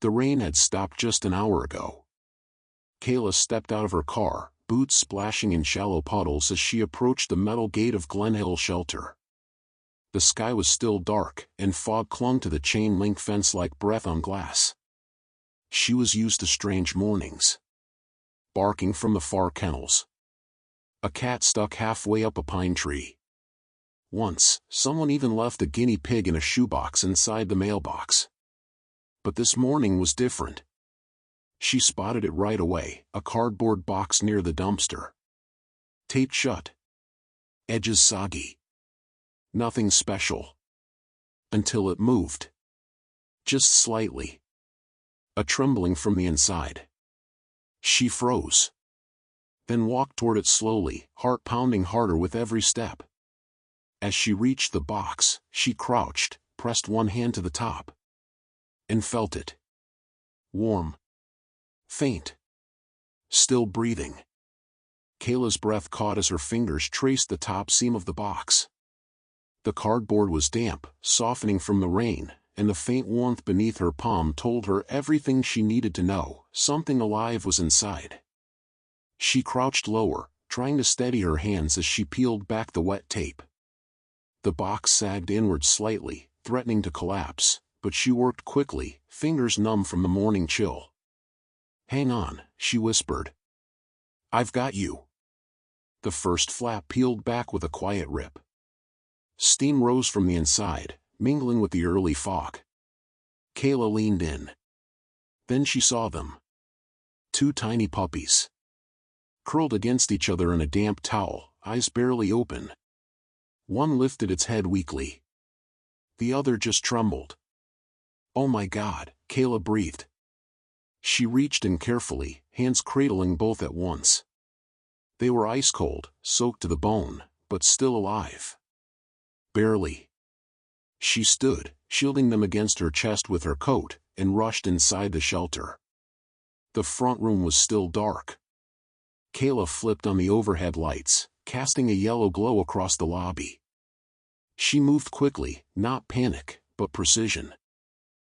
The rain had stopped just an hour ago. Kaela stepped out of her car, boots splashing in shallow puddles as she approached the metal gate of Glen Hill Shelter. The sky was still dark, and fog clung to the chain-link fence like breath on glass. She was used to strange mornings. Barking from the far kennels. A cat stuck halfway up a pine tree. Once, someone even left a guinea pig in a shoebox inside the mailbox. But this morning was different. She spotted it right away, a cardboard box near the dumpster. Taped shut. Edges soggy. Nothing special. Until it moved. Just slightly. A trembling from the inside. She froze. Then walked toward it slowly, heart pounding harder with every step. As she reached the box, she crouched, pressed one hand to the top. And felt it. Warm. Faint. Still breathing. Kaela's breath caught as her fingers traced the top seam of the box. The cardboard was damp, softening from the rain, and the faint warmth beneath her palm told her everything she needed to know. Something alive was inside. She crouched lower, trying to steady her hands as she peeled back the wet tape. The box sagged inward slightly, threatening to collapse, but she worked quickly, fingers numb from the morning chill. "Hang on," she whispered. "I've got you." The first flap peeled back with a quiet rip. Steam rose from the inside, mingling with the early fog. Kaela leaned in. Then she saw them. 2 tiny puppies. Curled against each other in a damp towel, eyes barely open. One lifted its head weakly. The other just trembled. "Oh my God," Kaela breathed. She reached in carefully, hands cradling both at once. They were ice cold, soaked to the bone, but still alive. Barely. She stood, shielding them against her chest with her coat, and rushed inside the shelter. The front room was still dark. Kaela flipped on the overhead lights, casting a yellow glow across the lobby. She moved quickly, not panic, but precision.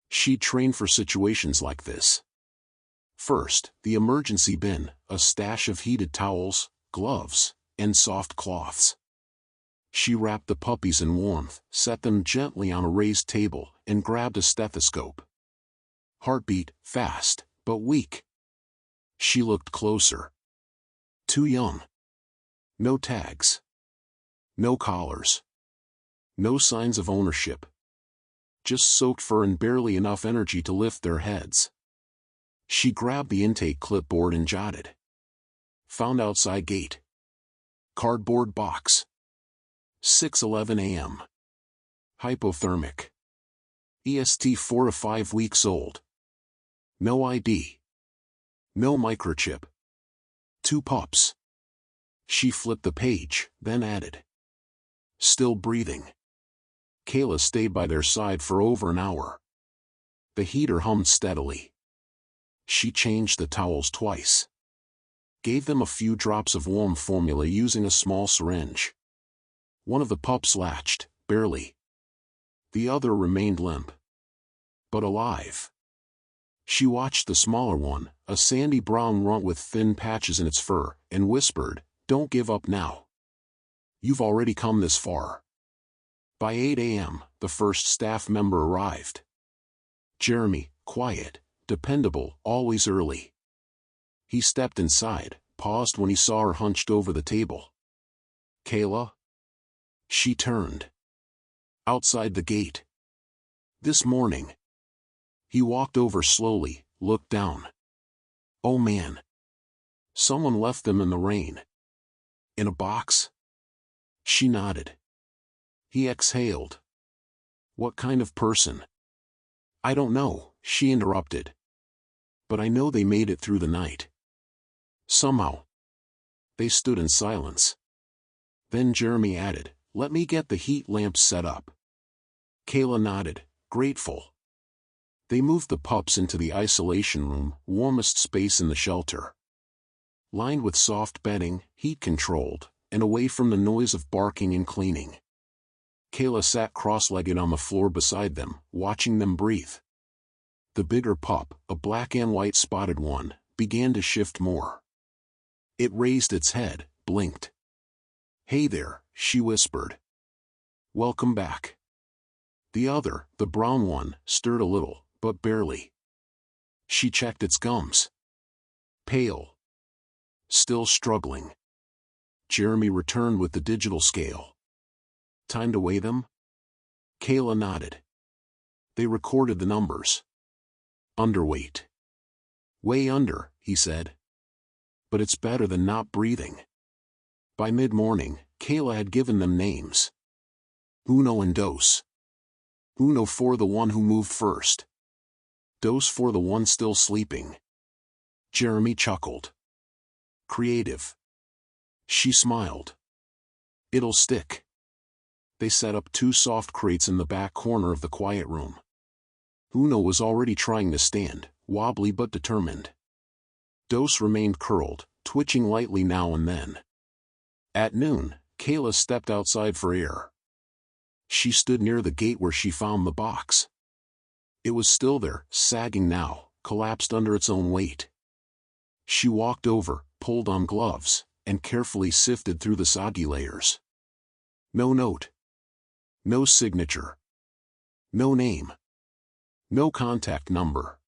She'd trained for situations like this. First, the emergency bin, a stash of heated towels, gloves, and soft cloths. She wrapped the puppies in warmth, set them gently on a raised table, and grabbed a stethoscope. Heartbeat, fast, but weak. She looked closer. Too young. No tags. No collars. No signs of ownership. Just soaked fur and barely enough energy to lift their heads. She grabbed the intake clipboard and jotted. Found outside gate. Cardboard box. 6:11 a.m. Hypothermic. EST 4 to 5 weeks old. No ID. No microchip. 2 pups. She flipped the page, then added. Still breathing. Kaela stayed by their side for over an hour. The heater hummed steadily. She changed the towels twice. Gave them a few drops of warm formula using a small syringe. One of the pups latched, barely. The other remained limp. But alive. She watched the smaller one, a sandy brown runt with thin patches in its fur, and whispered, "Don't give up now. You've already come this far." By 8 a.m., the first staff member arrived. Jeremy, quiet, dependable, always early. He stepped inside, paused when he saw her hunched over the table. "Kaela?" She turned. Outside the gate. "This morning." He walked over slowly, looked down. "Oh man. Someone left them in the rain." "In a box?" She nodded. He exhaled. "What kind of person?" "I don't know," she interrupted. "But I know they made it through the night. Somehow." They stood in silence. Then Jeremy added, "Let me get the heat lamps set up." Kaela nodded, grateful. They moved the pups into the isolation room, warmest space in the shelter. Lined with soft bedding, heat-controlled, and away from the noise of barking and cleaning. Kaela sat cross-legged on the floor beside them, watching them breathe. The bigger pup, a black and white spotted one, began to shift more. It raised its head, blinked. "Hey there," she whispered. "Welcome back." The other, the brown one, stirred a little, but barely. She checked its gums. Pale. Still struggling. Jeremy returned with the digital scale. "Time to weigh them?" Kaela nodded. They recorded the numbers. "Underweight." "Way under," he said. "But it's better than not breathing." By mid-morning, Kaela had given them names. Uno and Dos. Uno for the one who moved first. Dos for the one still sleeping. Jeremy chuckled. "Creative." She smiled. "It'll stick." They set up 2 soft crates in the back corner of the quiet room. Uno was already trying to stand, wobbly but determined. Dos remained curled, twitching lightly now and then. At noon, Kaela stepped outside for air. She stood near the gate where she found the box. It was still there, sagging now, collapsed under its own weight. She walked over, pulled on gloves, and carefully sifted through the soggy layers. No note. No signature. No name. No contact number.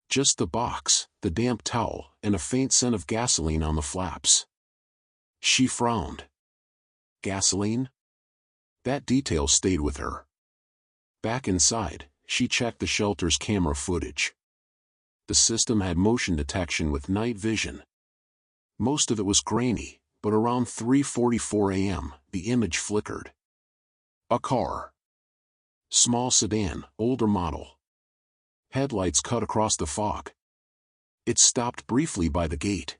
Just the box, the damp towel, and a faint scent of gasoline on the flaps. She frowned. Gasoline? That detail stayed with her. Back inside, she checked the shelter's camera footage. The system had motion detection with night vision. Most of it was grainy, but around 3:44 a.m., the image flickered. A car. Small sedan, older model. Headlights cut across the fog. It stopped briefly by the gate.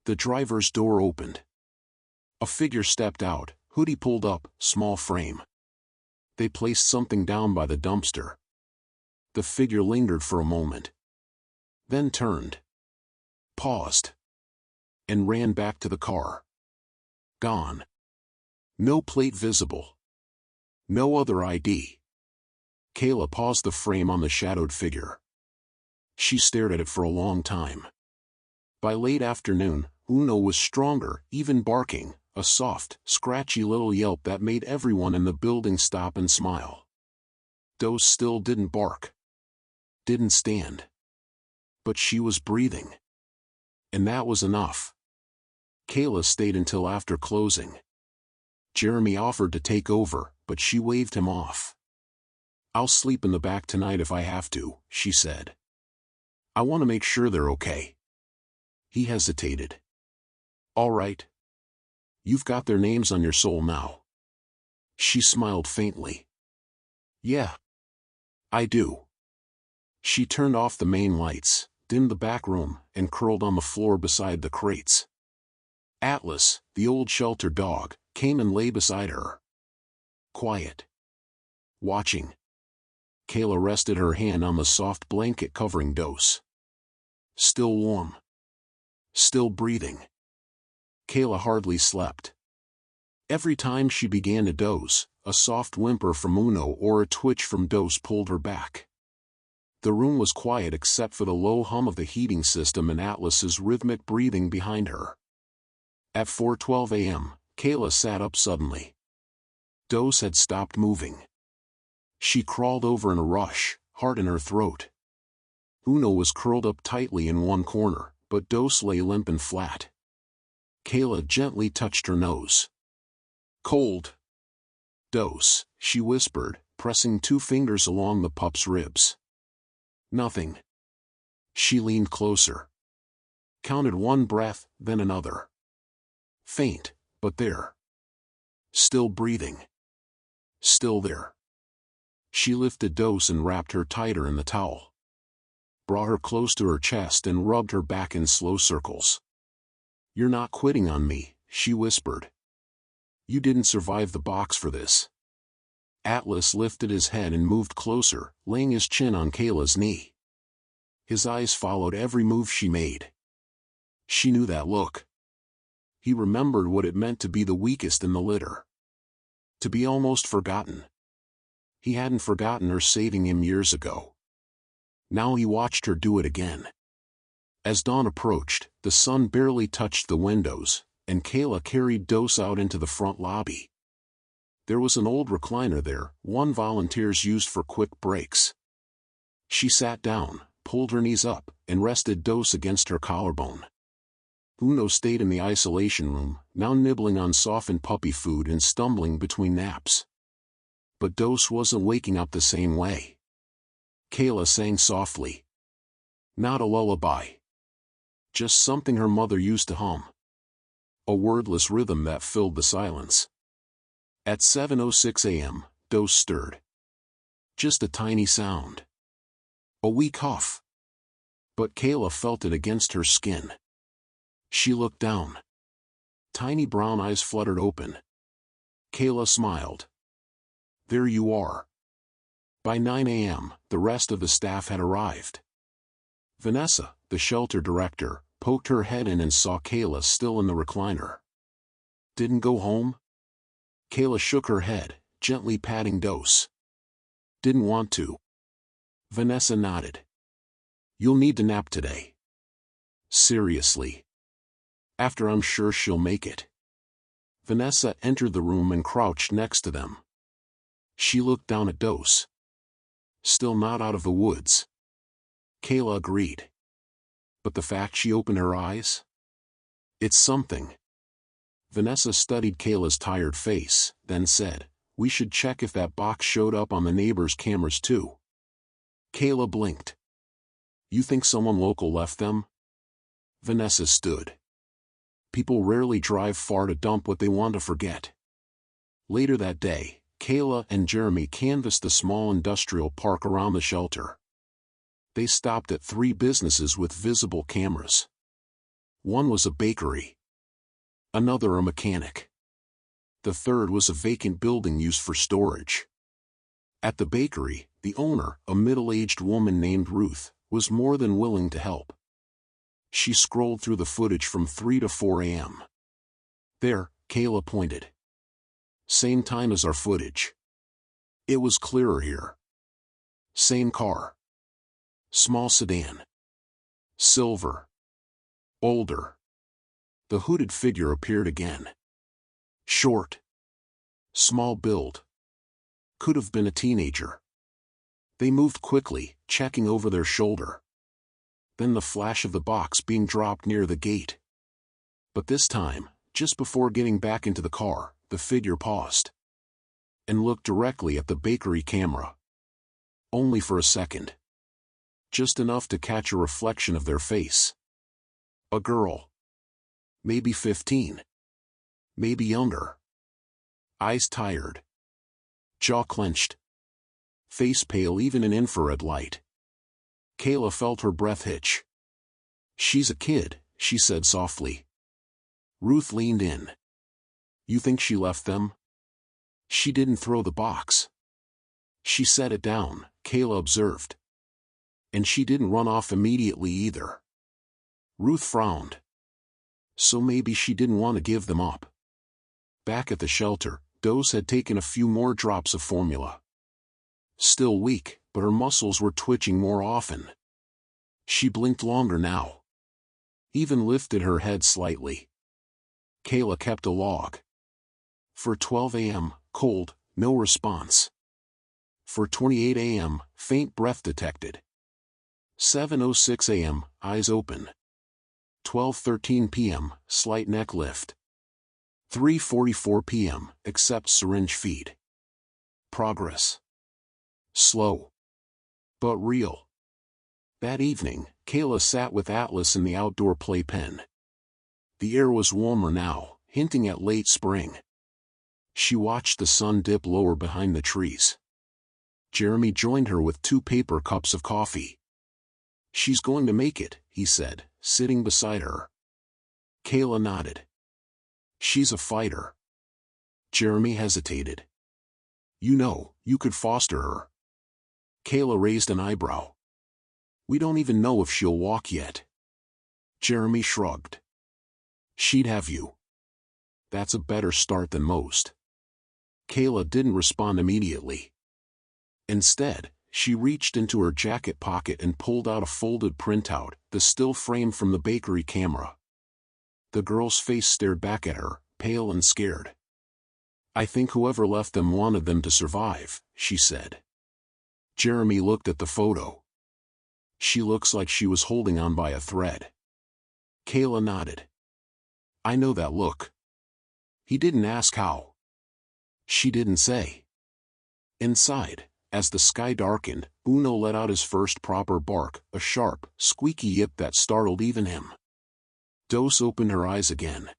The driver's door opened. A figure stepped out, hoodie pulled up, small frame. They placed something down by the dumpster. The figure lingered for a moment. Then turned. Paused. And ran back to the car. Gone. No plate visible. No other ID. Kaela paused the frame on the shadowed figure. She stared at it for a long time. By late afternoon, Uno was stronger, even barking, a soft, scratchy little yelp that made everyone in the building stop and smile. Dos still didn't bark. Didn't stand. But she was breathing. And that was enough. Kaela stayed until after closing. Jeremy offered to take over, but she waved him off. "I'll sleep in the back tonight if I have to," she said. "I want to make sure they're okay." He hesitated. "All right. You've got their names on your soul now." She smiled faintly. "Yeah. I do." She turned off the main lights, dimmed the back room, and curled on the floor beside the crates. Atlas, the old shelter dog, came and lay beside her. Quiet. Watching. Kaela rested her hand on the soft blanket covering Dos. Still warm. Still breathing. Kaela hardly slept. Every time she began to doze, a soft whimper from Uno or a twitch from Dos pulled her back. The room was quiet except for the low hum of the heating system and Atlas's rhythmic breathing behind her. At 4:12 a.m., Kaela sat up suddenly. Dos had stopped moving. She crawled over in a rush, heart in her throat. Uno was curled up tightly in one corner, but Dos lay limp and flat. Kaela gently touched her nose. "Cold." "Dos," she whispered, pressing 2 fingers along the pup's ribs. "Nothing." She leaned closer. Counted 1 breath, then another. Faint, but there. Still breathing. Still there. She lifted Dos and wrapped her tighter in the towel. Brought her close to her chest and rubbed her back in slow circles. "You're not quitting on me," she whispered. "You didn't survive the box for this." Atlas lifted his head and moved closer, laying his chin on Kaela's knee. His eyes followed every move she made. She knew that look. He remembered what it meant to be the weakest in the litter. To be almost forgotten. He hadn't forgotten her saving him years ago. Now he watched her do it again. As dawn approached, the sun barely touched the windows, and Kaela carried Dose out into the front lobby. There was an old recliner there, one volunteers used for quick breaks. She sat down, pulled her knees up, and rested Dose against her collarbone. Uno stayed in the isolation room, now nibbling on softened puppy food and stumbling between naps. But Dose wasn't waking up the same way. Kaela sang softly. Not a lullaby. Just something her mother used to hum. A wordless rhythm that filled the silence. At 7:06 a.m., Dose stirred. Just a tiny sound. A weak huff. But Kaela felt it against her skin. She looked down. Tiny brown eyes fluttered open. Kaela smiled. There you are. By 9 a.m., the rest of the staff had arrived. Vanessa, the shelter director, poked her head in and saw Kaela still in the recliner. Didn't go home? Kaela shook her head, gently patting Dose. Didn't want to. Vanessa nodded. You'll need to nap today. Seriously. After I'm sure she'll make it. Vanessa entered the room and crouched next to them. She looked down at Dose. Still not out of the woods. Kaela agreed. But the fact she opened her eyes? It's something. Vanessa studied Kaela's tired face, then said, we should check if that box showed up on the neighbors' cameras too. Kaela blinked. You think someone local left them? Vanessa stood. People rarely drive far to dump what they want to forget. Later that day, Kaela and Jeremy canvassed the small industrial park around the shelter. They stopped at 3 businesses with visible cameras. One was a bakery. Another a mechanic. The third was a vacant building used for storage. At the bakery, the owner, a middle-aged woman named Ruth, was more than willing to help. She scrolled through the footage from 3 to 4 a.m. There, Kaela pointed. Same time as our footage. It was clearer here. Same car. Small sedan. Silver. Older. The hooded figure appeared again. Short. Small build. Could have been a teenager. They moved quickly, checking over their shoulder. Then the flash of the box being dropped near the gate. But this time, just before getting back into the car, the figure paused. And looked directly at the bakery camera. Only for a second. Just enough to catch a reflection of their face. A girl. Maybe 15. Maybe younger. Eyes tired. Jaw clenched. Face pale even in infrared light. Kaela felt her breath hitch. She's a kid, she said softly. Ruth leaned in. You think she left them? She didn't throw the box. She set it down, Kaela observed. And she didn't run off immediately either. Ruth frowned. So maybe she didn't want to give them up. Back at the shelter, Dose had taken a few more drops of formula. Still weak, but her muscles were twitching more often. She blinked longer now. Even lifted her head slightly. Kaela kept a log. For 12 a.m., cold, no response. For 28 a.m., faint breath detected. 7:06 a.m., eyes open. 12:13 p.m., slight neck lift. 3:44 p.m., accept syringe feed. Progress. Slow. But real. That evening, Kaela sat with Atlas in the outdoor playpen. The air was warmer now, hinting at late spring. She watched the sun dip lower behind the trees. Jeremy joined her with 2 paper cups of coffee. She's going to make it, he said, sitting beside her. Kaela nodded. She's a fighter. Jeremy hesitated. You know, you could foster her. Kaela raised an eyebrow. We don't even know if she'll walk yet. Jeremy shrugged. She'd have you. That's a better start than most. Kaela didn't respond immediately. Instead, she reached into her jacket pocket and pulled out a folded printout, the still frame from the bakery camera. The girl's face stared back at her, pale and scared. "I think whoever left them wanted them to survive," she said. Jeremy looked at the photo. "She looks like she was holding on by a thread." Kaela nodded. "I know that look." He didn't ask how. She didn't say. Inside, as the sky darkened, Uno let out his first proper bark, a sharp, squeaky yip that startled even him. Dos opened her eyes again.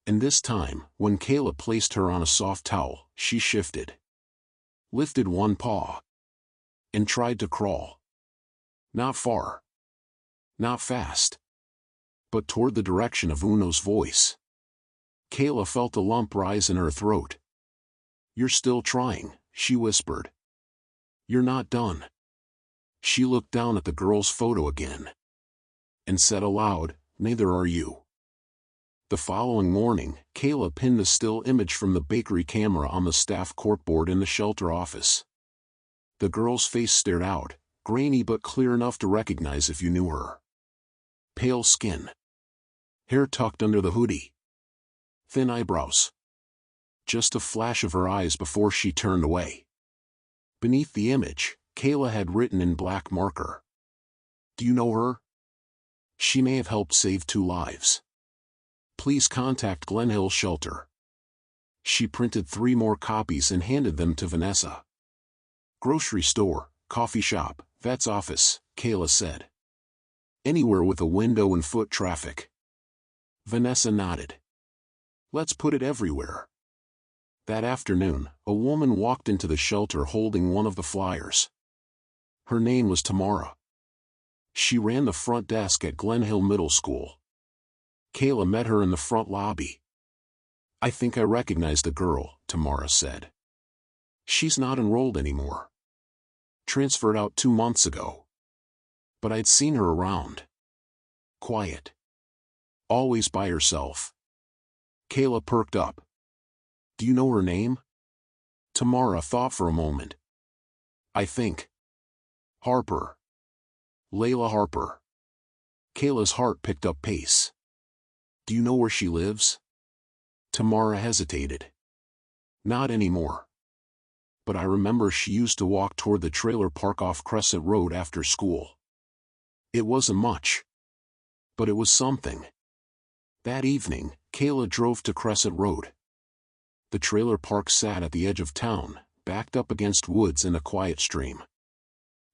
And this time, when Kaela placed her on a soft towel, she shifted. Lifted one paw. And tried to crawl. Not far. Not fast. But toward the direction of Uno's voice. Kaela felt a lump rise in her throat. "You're still trying," she whispered. "You're not done." She looked down at the girl's photo again. And said aloud, "Neither are you." The following morning, Kaela pinned the still image from the bakery camera on the staff corkboard in the shelter office. The girl's face stared out, grainy but clear enough to recognize if you knew her. Pale skin. Hair tucked under the hoodie. Thin eyebrows. Just a flash of her eyes before she turned away. Beneath the image, Kaela had written in black marker. "Do you know her? She may have helped save 2 lives. Please contact Glen Hill Shelter." She printed 3 more copies and handed them to Vanessa. "Grocery store, coffee shop, vet's office," Kaela said. "Anywhere with a window and foot traffic." Vanessa nodded. "Let's put it everywhere." That afternoon, a woman walked into the shelter holding one of the flyers. Her name was Tamara. She ran the front desk at Glen Hill Middle School. Kaela met her in the front lobby. "I think I recognize the girl," Tamara said. "She's not enrolled anymore. Transferred out 2 months ago. But I'd seen her around. Quiet. Always by herself." Kaela perked up. "Do you know her name?" Tamara thought for a moment. "I think. Harper. Layla Harper." Kayla's heart picked up pace. "Do you know where she lives?" Tamara hesitated. "Not anymore. But I remember she used to walk toward the trailer park off Crescent Road after school. It wasn't much. But it was something." That evening, Kaela drove to Crescent Road. The trailer park sat at the edge of town, backed up against woods and a quiet stream.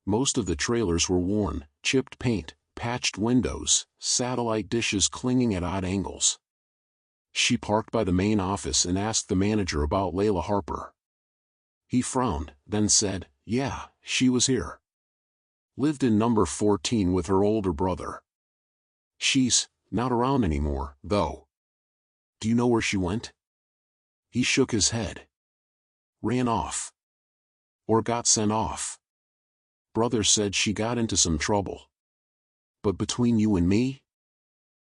Most of the trailers were worn, chipped paint, patched windows, satellite dishes clinging at odd angles. She parked by the main office and asked the manager about Layla Harper. He frowned, then said, "Yeah, she was here. Lived in number 14 with her older brother. She's not around anymore, though. Do you know where she went?" He shook his head. "Ran off. Or got sent off. Brother said she got into some trouble. But between you and me,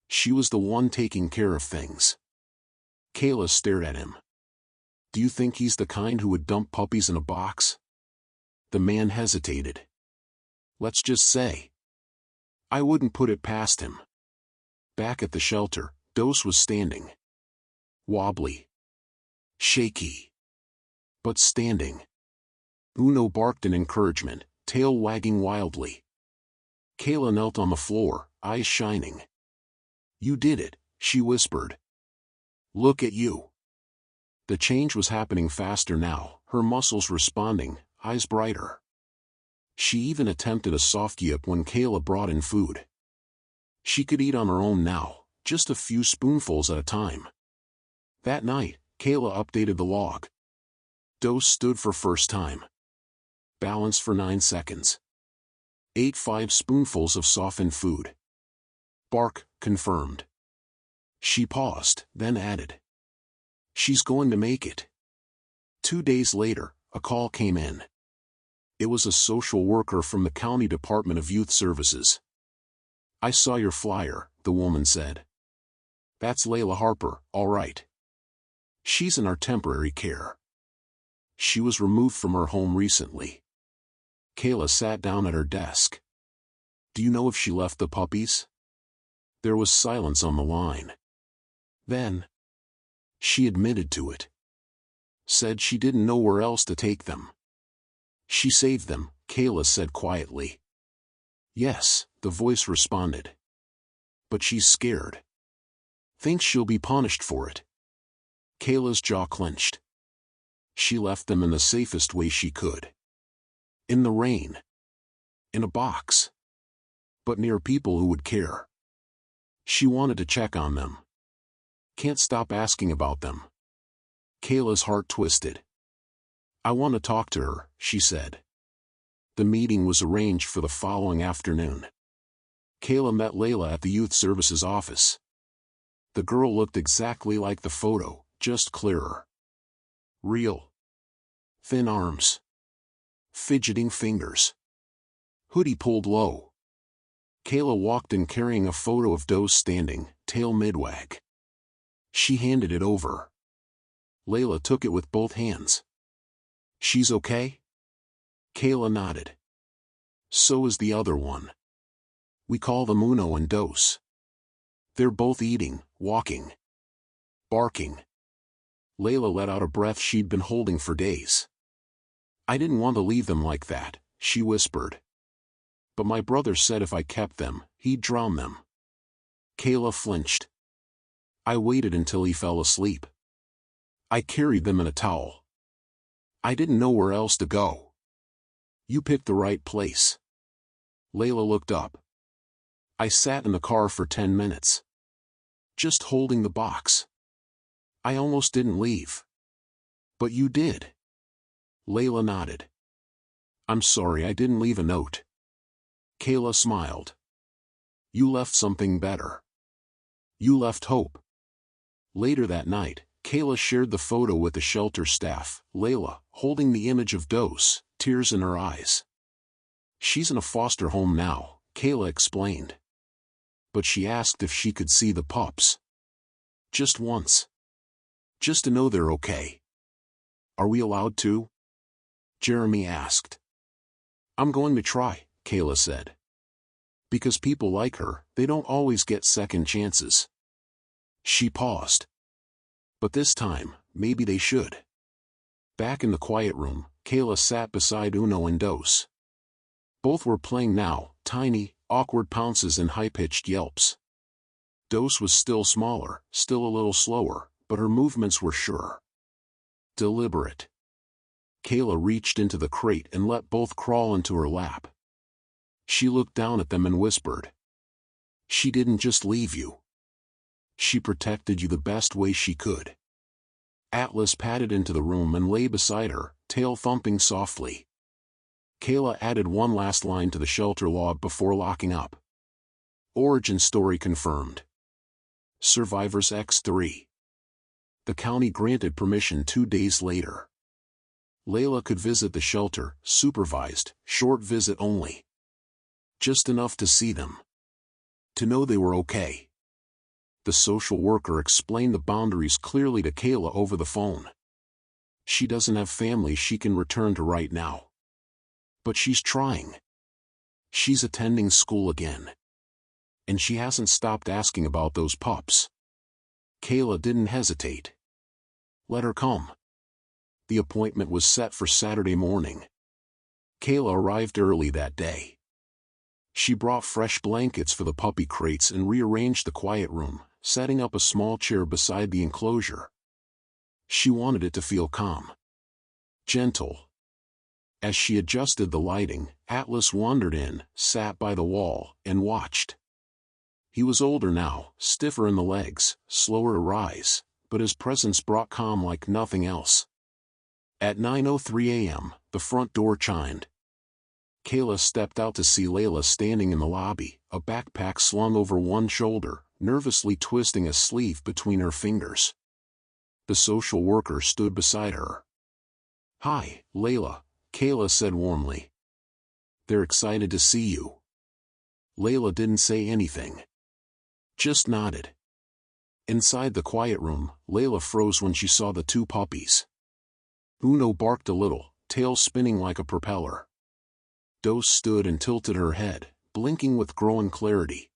she was the one taking care of things." Kaela stared at him. "Do you think he's the kind who would dump puppies in a box?" The man hesitated. "Let's just say, I wouldn't put it past him." Back at the shelter, Dos was standing. Wobbly. Shaky. But standing. Uno barked in encouragement, tail wagging wildly. Kaela knelt on the floor, eyes shining. "You did it," she whispered. "Look at you." The change was happening faster now, her muscles responding, eyes brighter. She even attempted a soft yip when Kaela brought in food. She could eat on her own now, just a few spoonfuls at a time. That night, Kaela updated the log. Dose stood for first time. Balance for 9 seconds. Ate 5 spoonfuls of softened food. Bark, confirmed. She paused, then added, "She's going to make it." 2 days later, a call came in. It was a social worker from the County Department of Youth Services. "I saw your flyer," the woman said. "That's Layla Harper, all right. She's in our temporary care. She was removed from her home recently." Kaela sat down at her desk. Do you know if she left the puppies? There was silence on the line. Then, she admitted to it. Said she didn't know where else to take them. She saved them, Kaela said quietly. Yes, the voice responded. But she's scared. Thinks she'll be punished for it. Kaela's jaw clenched. She left them in the safest way she could. In the rain. In a box. But near people who would care. She wanted to check on them. Can't stop asking about them. Kaela's heart twisted. I want to talk to her, she said. The meeting was arranged for the following afternoon. Kaela met Layla at the youth services office. The girl looked exactly like the photo, just clearer. Real. Thin arms. Fidgeting fingers. Hoodie pulled low. Kaela walked in carrying a photo of Doe standing, tail mid-wag. She handed it over. Layla took it with both hands. She's okay? Kaela nodded. So is the other one. We call them Uno and Dos. They're both eating, walking, barking. Layla let out a breath she'd been holding for days. I didn't want to leave them like that, she whispered. But my brother said if I kept them, he'd drown them. Kaela flinched. I waited until he fell asleep. I carried them in a towel. I didn't know where else to go. You picked the right place. Layla looked up. I sat in the car for 10 minutes. Just holding the box. I almost didn't leave. But you did. Layla nodded. I'm sorry I didn't leave a note. Kaela smiled. You left something better. You left hope. Later that night, Kaela shared the photo with the shelter staff, Layla, holding the image of Dos, tears in her eyes. She's in a foster home now, Kaela explained. But she asked if she could see the pups. Just once. Just to know they're okay. Are we allowed to? Jeremy asked. I'm going to try, Kaela said. Because people like her, they don't always get second chances. She paused. But this time, maybe they should. Back in the quiet room, Kaela sat beside Uno and Dos. Both were playing now, tiny, awkward pounces and high-pitched yelps. Dos was still smaller, still a little slower, but her movements were sure. Deliberate. Kaela reached into the crate and let both crawl into her lap. She looked down at them and whispered. She didn't just leave you. She protected you the best way she could. Atlas padded into the room and lay beside her, tail thumping softly. Kaela added one last line to the shelter log before locking up. Origin story confirmed. Survivors X3. The county granted permission 2 days later. Layla could visit the shelter, supervised, short visit only. Just enough to see them. To know they were okay. The social worker explained the boundaries clearly to Kaela over the phone. She doesn't have family she can return to right now. But she's trying. She's attending school again. And she hasn't stopped asking about those pups. Kaela didn't hesitate. Let her come. The appointment was set for Saturday morning. Kaela arrived early that day. She brought fresh blankets for the puppy crates and rearranged the quiet room, setting up a small chair beside the enclosure. She wanted it to feel calm. Gentle. As she adjusted the lighting, Atlas wandered in, sat by the wall, and watched. He was older now, stiffer in the legs, slower to rise, but his presence brought calm like nothing else. At 9:03 a.m., the front door chimed. Kaela stepped out to see Layla standing in the lobby, a backpack slung over one shoulder, nervously twisting a sleeve between her fingers. The social worker stood beside her. Hi, Layla, Kaela said warmly. They're excited to see you. Layla didn't say anything. Just nodded. Inside the quiet room, Layla froze when she saw the two puppies. Uno barked a little, tail spinning like a propeller. Dose stood and tilted her head, blinking with growing clarity.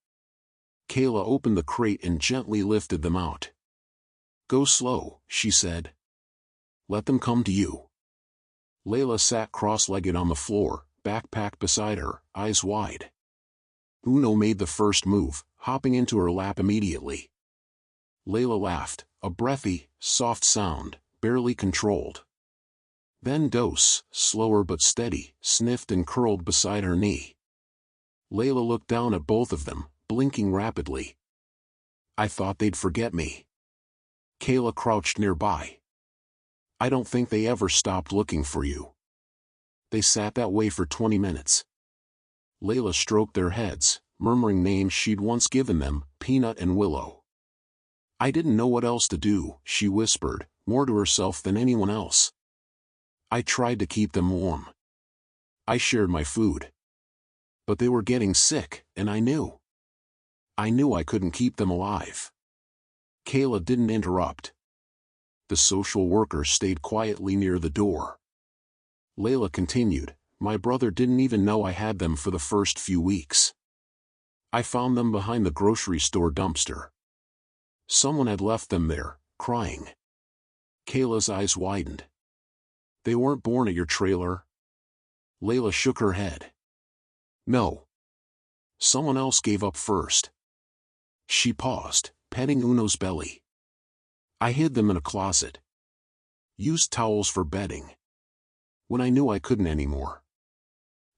Kaela opened the crate and gently lifted them out. "Go slow," she said. "Let them come to you." Layla sat cross-legged on the floor, backpack beside her, eyes wide. Uno made the first move, hopping into her lap immediately. Layla laughed, a breathy, soft sound, barely controlled. Then Dose, slower but steady, sniffed and curled beside her knee. Layla looked down at both of them, blinking rapidly. "I thought they'd forget me." Kaela crouched nearby. "I don't think they ever stopped looking for you." They sat that way for 20 minutes. Layla stroked their heads, murmuring names she'd once given them, Peanut and Willow. "I didn't know what else to do," she whispered, more to herself than anyone else. "I tried to keep them warm. I shared my food. But they were getting sick, and I knew I couldn't keep them alive." Kaela didn't interrupt. The social worker stayed quietly near the door. Layla continued, "My brother didn't even know I had them for the first few weeks. I found them behind the grocery store dumpster. Someone had left them there, crying." Kayla's eyes widened. "They weren't born at your trailer?" Layla shook her head. "No. Someone else gave up first." She paused, petting Uno's belly. "I hid them in a closet. Used towels for bedding. When I knew I couldn't anymore.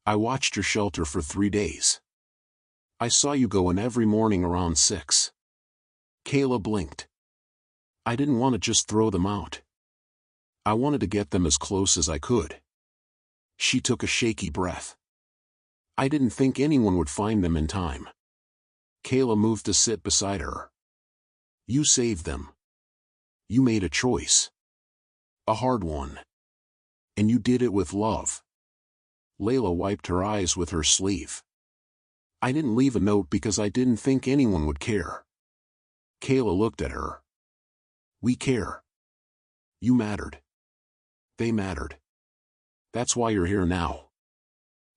I watched your shelter for 3 days. I saw you go in every morning around 6. Kaela blinked. "I didn't want to just throw them out. I wanted to get them as close as I could." She took a shaky breath. "I didn't think anyone would find them in time." Kaela moved to sit beside her. "You saved them. You made a choice. A hard one. And you did it with love." Layla wiped her eyes with her sleeve. "I didn't leave a note because I didn't think anyone would care." Kaela looked at her. "We care. You mattered. They mattered. That's why you're here now."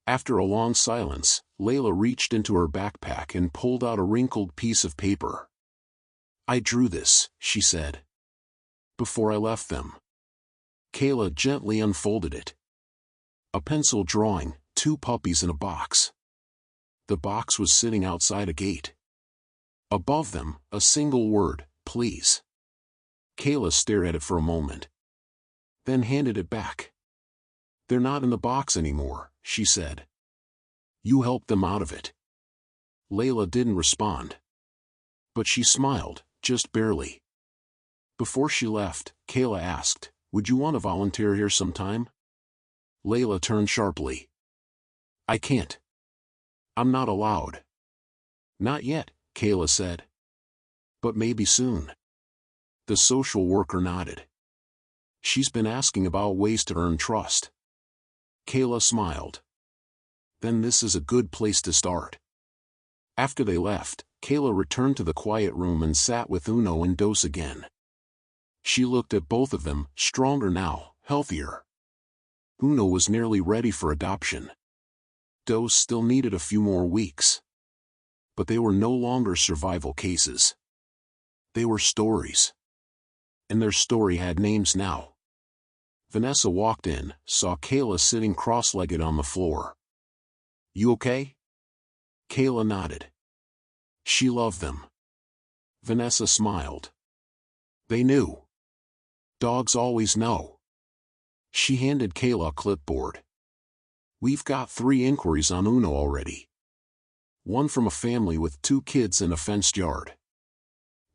After a long silence, Layla reached into her backpack and pulled out a wrinkled piece of paper. "I drew this," she said. "Before I left them." Kaela gently unfolded it. A pencil drawing, 2 puppies in a box. The box was sitting outside a gate. Above them, a single word, "Please." Kaela stared at it for a moment. Then handed it back. "They're not in the box anymore," she said. "You helped them out of it." Layla didn't respond. But she smiled, just barely. Before she left, Kaela asked, "Would you want to volunteer here sometime?" Layla turned sharply. "I can't. I'm not allowed." "Not yet," Kaela said. "But maybe soon." The social worker nodded. "She's been asking about ways to earn trust." Kaela smiled. "Then this is a good place to start." After they left, Kaela returned to the quiet room and sat with Uno and Dose again. She looked at both of them, stronger now, healthier. Uno was nearly ready for adoption. Dose still needed a few more weeks. But they were no longer survival cases. They were stories. And their story had names now. Vanessa walked in, saw Kaela sitting cross-legged on the floor. "You okay?" Kaela nodded. She loved them. Vanessa smiled. They knew. Dogs always know. She handed Kaela a clipboard. "We've got 3 inquiries on Uno already. One from a family with 2 kids in a fenced yard.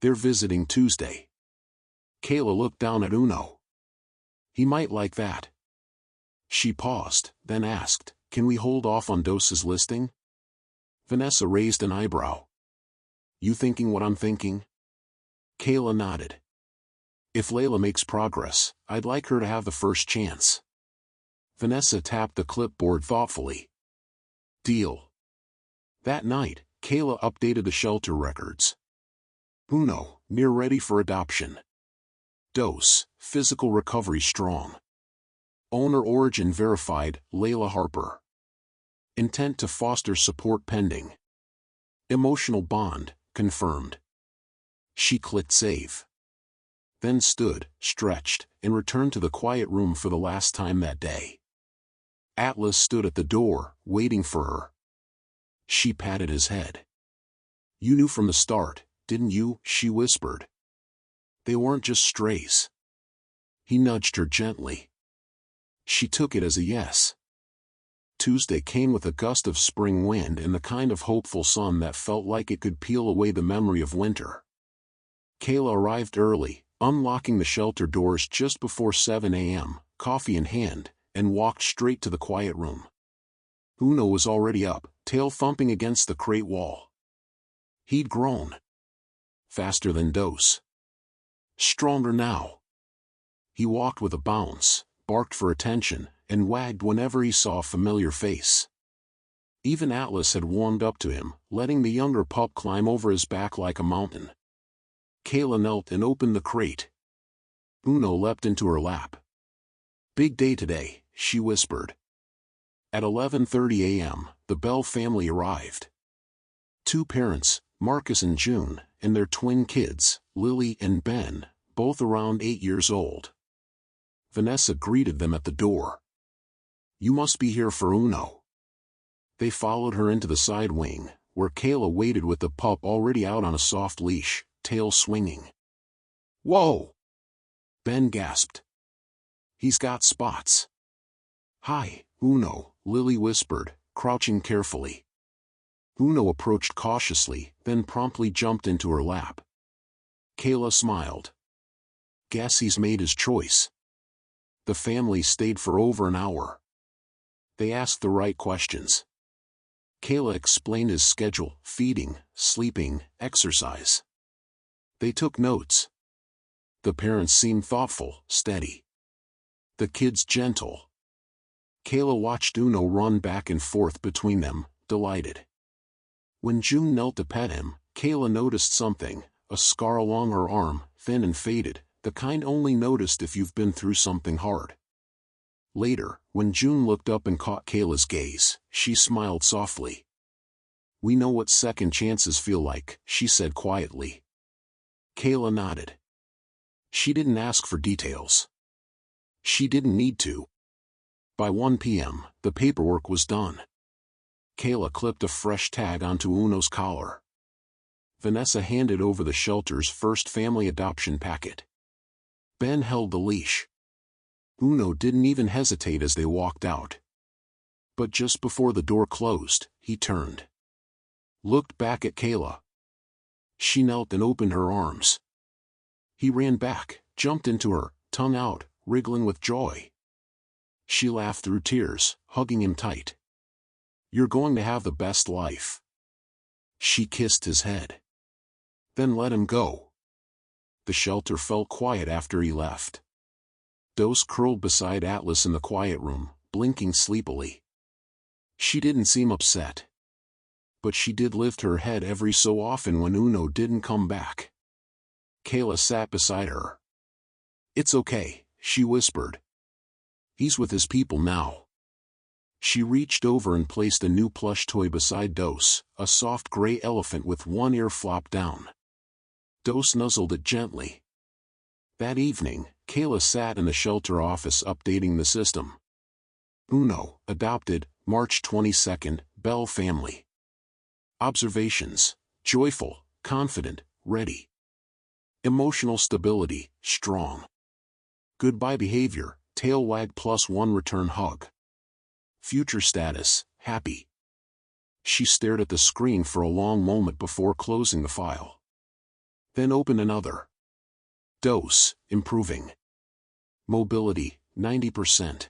They're visiting Tuesday." Kaela looked down at Uno. "He might like that." She paused, then asked, "Can we hold off on Dose's listing?" Vanessa raised an eyebrow. "You thinking what I'm thinking?" Kaela nodded. "If Layla makes progress, I'd like her to have the first chance." Vanessa tapped the clipboard thoughtfully. "Deal." That night, Kaela updated the shelter records. Uno, near ready for adoption. Dose, physical recovery strong. Owner origin verified, Layla Harper. Intent to foster support pending. Emotional bond, confirmed. She clicked save. Then stood, stretched, and returned to the quiet room for the last time that day. Atlas stood at the door, waiting for her. She patted his head. "You knew from the start, didn't you?" she whispered. "They weren't just strays." He nudged her gently. She took it as a yes. Tuesday came with a gust of spring wind and the kind of hopeful sun that felt like it could peel away the memory of winter. Kaela arrived early, unlocking the shelter doors just before 7 a.m., coffee in hand, and walked straight to the quiet room. Uno was already up, tail thumping against the crate wall. He'd grown. Faster than Dos. Stronger now. He walked with a bounce, barked for attention, and wagged whenever he saw a familiar face. Even Atlas had warmed up to him, letting the younger pup climb over his back like a mountain. Kaela knelt and opened the crate. Uno leapt into her lap. "Big day today," she whispered. At 11:30 a.m., the Bell family arrived. 2 parents, Marcus and June, and their twin kids, Lily and Ben, both around 8 years old. Vanessa greeted them at the door. "You must be here for Uno." They followed her into the side wing, where Kaela waited with the pup already out on a soft leash, tail swinging. "Whoa!" Ben gasped. "He's got spots." "Hi, Uno," Lily whispered, crouching carefully. Uno approached cautiously, then promptly jumped into her lap. Kaela smiled. "Guess he's made his choice." The family stayed for over an hour. They asked the right questions. Kaela explained his schedule: feeding, sleeping, exercise. They took notes. The parents seemed thoughtful, steady. The kids gentle. Kaela watched Uno run back and forth between them, delighted. When June knelt to pet him, Kaela noticed something: a scar along her arm, thin and faded, the kind only noticed if you've been through something hard. Later, when June looked up and caught Kaela's gaze, she smiled softly. "We know what second chances feel like," she said quietly. Kaela nodded. She didn't ask for details. She didn't need to. By 1 p.m., the paperwork was done. Kaela clipped a fresh tag onto Uno's collar. Vanessa handed over the shelter's first family adoption packet. Ben held the leash. Uno didn't even hesitate as they walked out. But just before the door closed, he turned. Looked back at Kaela. She knelt and opened her arms. He ran back, jumped into her, tongue out, wriggling with joy. She laughed through tears, hugging him tight. "You're going to have the best life." She kissed his head. Then let him go. The shelter felt quiet after he left. Dos curled beside Atlas in the quiet room, blinking sleepily. She didn't seem upset. But she did lift her head every so often when Uno didn't come back. Kaela sat beside her. "It's okay," she whispered. "He's with his people now." She reached over and placed a new plush toy beside Dos, a soft gray elephant with one ear flopped down. Dos nuzzled it gently. That evening, Kaela sat in the shelter office updating the system. Uno, adopted, March 22nd, Bell family. Observations: joyful, confident, ready. Emotional stability, strong. Goodbye behavior, tail wag +1 return hug. Future status, happy. She stared at the screen for a long moment before closing the file. Then opened another. Dose, improving. Mobility, 90%.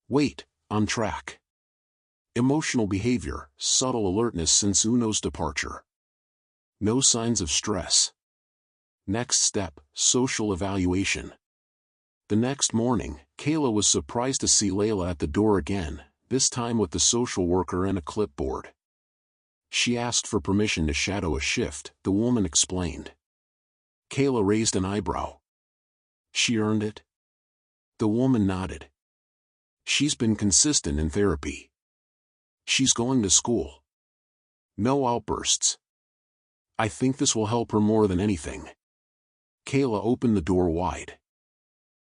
Weight, on track. Emotional behavior, subtle alertness since Uno's departure. No signs of stress. Next step, social evaluation. The next morning, Kaela was surprised to see Layla at the door again, this time with the social worker and a clipboard. She asked for permission to shadow a shift, the woman explained. Kaela raised an eyebrow. She earned it? The woman nodded. She's been consistent in therapy. She's going to school. No outbursts. I think this will help her more than anything. Kaela opened the door wide.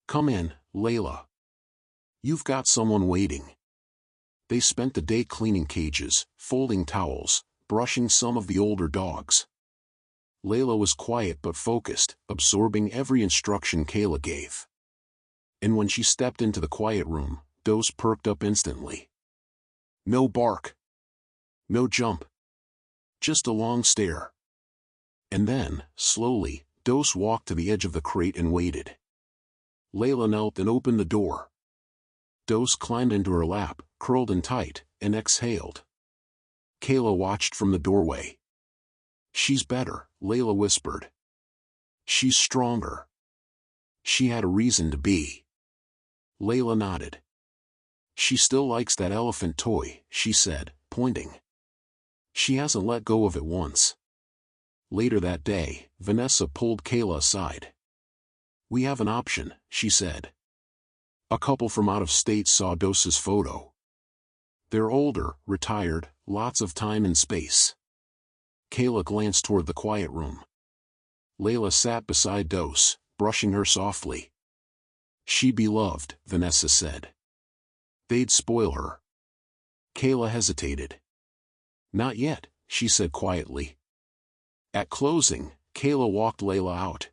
Come in, Layla. You've got someone waiting. They spent the day cleaning cages, folding towels, brushing some of the older dogs. Layla was quiet but focused, absorbing every instruction Kaela gave. And when she stepped into the quiet room, Dose perked up instantly. No bark. No jump. Just a long stare. And then, slowly, Dose walked to the edge of the crate and waited. Layla knelt and opened the door. Dose climbed into her lap, curled in tight, and exhaled. Kaela watched from the doorway. She's better, Layla whispered. She's stronger. She had a reason to be. Layla nodded. She still likes that elephant toy, she said, pointing. She hasn't let go of it once. Later that day, Vanessa pulled Kaela aside. We have an option, she said. A couple from out of state saw Dose's photo. They're older, retired, lots of time and space. Kaela glanced toward the quiet room. Layla sat beside Dose, brushing her softly. She'd be loved, Vanessa said. They'd spoil her. Kaela hesitated. Not yet, she said quietly. At closing, Kaela walked Layla out.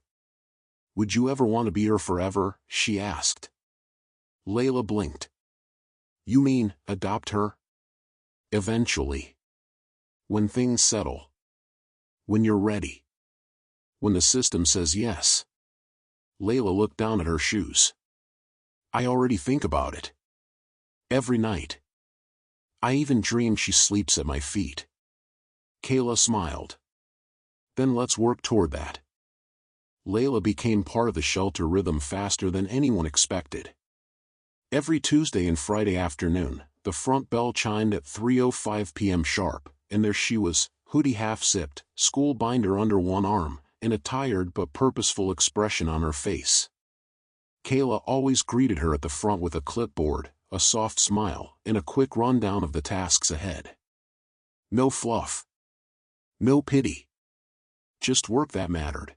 Would you ever want to be her forever? She asked. Layla blinked. You mean, adopt her? Eventually. When things settle. When you're ready. When the system says yes. Layla looked down at her shoes. I already think about it. Every night. I even dream she sleeps at my feet. Kaela smiled. Then let's work toward that. Layla became part of the shelter rhythm faster than anyone expected. Every Tuesday and Friday afternoon, the front bell chimed at 3:05 p.m. sharp, and there she was, hoodie half-zipped, school binder under one arm, and a tired but purposeful expression on her face. Kaela always greeted her at the front with a clipboard, a soft smile, and a quick rundown of the tasks ahead. No fluff. No pity. Just work that mattered.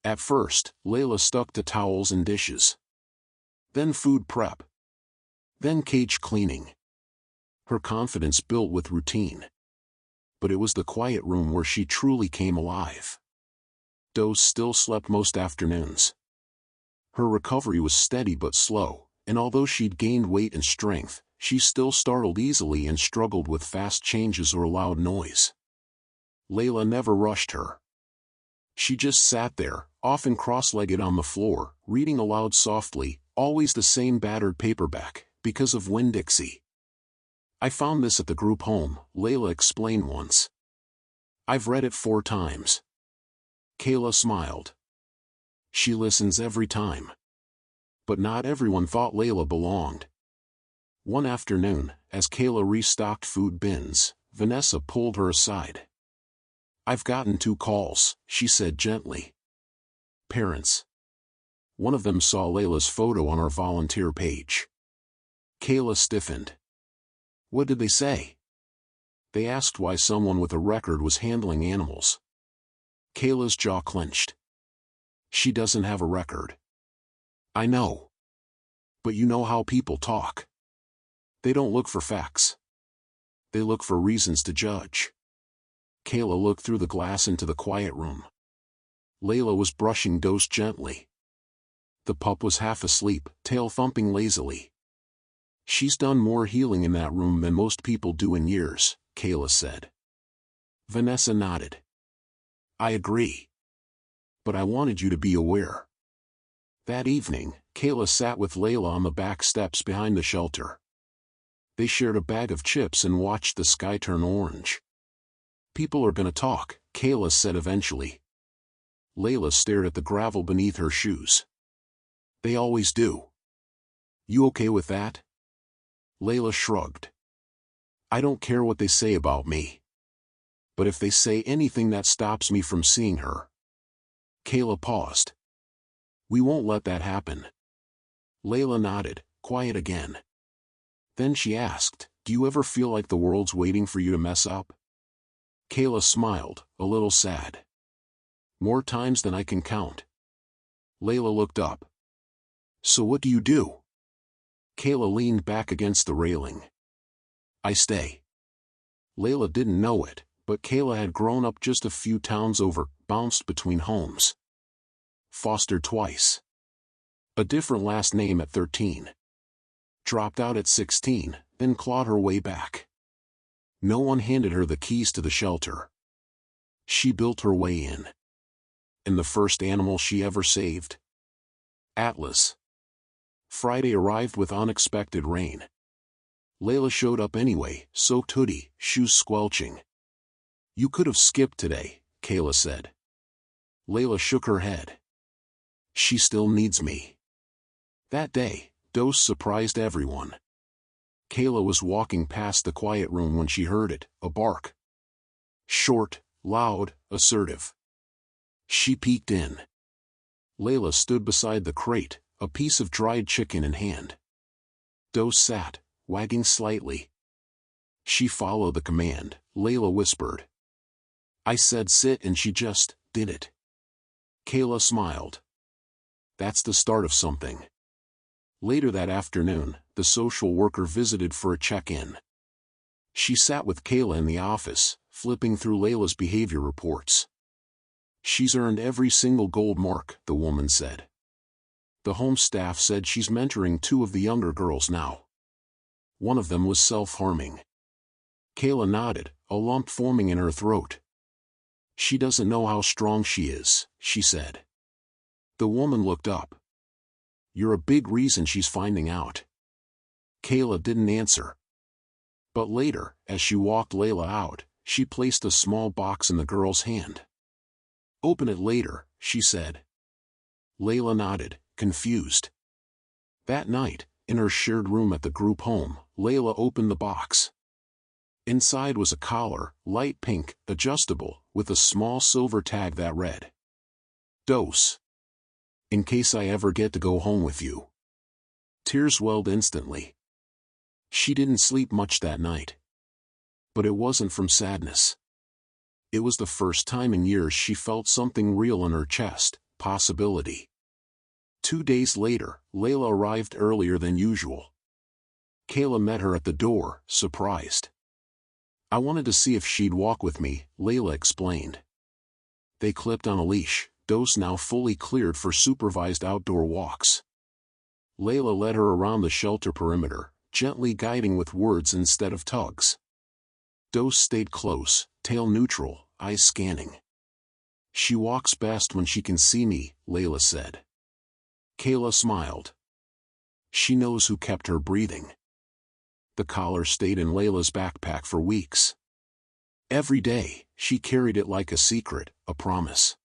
At first, Layla stuck to towels and dishes. Then food prep. Then cage cleaning. Her confidence built with routine. But it was the quiet room where she truly came alive. Dose still slept most afternoons. Her recovery was steady but slow, and although she'd gained weight and strength, she still startled easily and struggled with fast changes or loud noise. Layla never rushed her. She just sat there, often cross-legged on the floor, reading aloud softly, always the same battered paperback, because of Winn-Dixie. I found this at the group home, Layla explained once. I've read it 4 times. Kaela smiled. She listens every time. But not everyone thought Layla belonged. One afternoon, as Kaela restocked food bins, Vanessa pulled her aside. I've gotten 2 calls, she said gently. Parents. One of them saw Layla's photo on our volunteer page. Kaela stiffened. What did they say? They asked why someone with a record was handling animals. Kayla's jaw clenched. She doesn't have a record. I know. But you know how people talk. They don't look for facts. They look for reasons to judge. Kaela looked through the glass into the quiet room. Layla was brushing Dose gently. The pup was half asleep, tail thumping lazily. She's done more healing in that room than most people do in years, Kaela said. Vanessa nodded. I agree. But I wanted you to be aware. That evening, Kaela sat with Layla on the back steps behind the shelter. They shared a bag of chips and watched the sky turn orange. People are gonna talk, Kaela said eventually. Layla stared at the gravel beneath her shoes. They always do. You okay with that? Layla shrugged. I don't care what they say about me. But if they say anything that stops me from seeing her. Kaela paused. We won't let that happen. Layla nodded, quiet again. Then she asked, Do you ever feel like the world's waiting for you to mess up? Kaela smiled, a little sad. More times than I can count. Layla looked up. So what do you do? Kaela leaned back against the railing. I stay. Layla didn't know it, but Kaela had grown up just a few towns over, bounced between homes. Fostered twice. A different last name at 13. Dropped out at 16, then clawed her way back. No one handed her the keys to the shelter. She built her way in. And the first animal she ever saved? Atlas. Friday arrived with unexpected rain. Layla showed up anyway, soaked hoodie, shoes squelching. You could have skipped today, Kaela said. Layla shook her head. She still needs me. That day, Dose surprised everyone. Kaela was walking past the quiet room when she heard it, a bark. Short, loud, assertive. She peeked in. Layla stood beside the crate, a piece of dried chicken in hand. Dose sat, wagging slightly. She followed the command, Layla whispered. I said sit and she just did it. Kaela smiled. That's the start of something. Later that afternoon, the social worker visited for a check-in. She sat with Kaela in the office, flipping through Layla's behavior reports. She's earned every single gold mark, the woman said. The home staff said she's mentoring 2 of the younger girls now. One of them was self-harming. Kaela nodded, a lump forming in her throat. She doesn't know how strong she is, she said. The woman looked up. You're a big reason she's finding out. Kaela didn't answer. But later, as she walked Layla out, she placed a small box in the girl's hand. Open it later, she said. Layla nodded, confused. That night, in her shared room at the group home, Layla opened the box. Inside was a collar, light pink, adjustable, with a small silver tag that read, Dose. In case I ever get to go home with you. Tears welled instantly. She didn't sleep much that night. But it wasn't from sadness. It was the first time in years she felt something real in her chest, possibility. 2 days later, Layla arrived earlier than usual. Kaela met her at the door, surprised. I wanted to see if she'd walk with me, Layla explained. They clipped on a leash, Dose now fully cleared for supervised outdoor walks. Layla led her around the shelter perimeter, gently guiding with words instead of tugs. Dose stayed close, tail neutral, eyes scanning. She walks best when she can see me, Layla said. Kaela smiled. She knows who kept her breathing. The collar stayed in Layla's backpack for weeks. Every day, she carried it like a secret, a promise.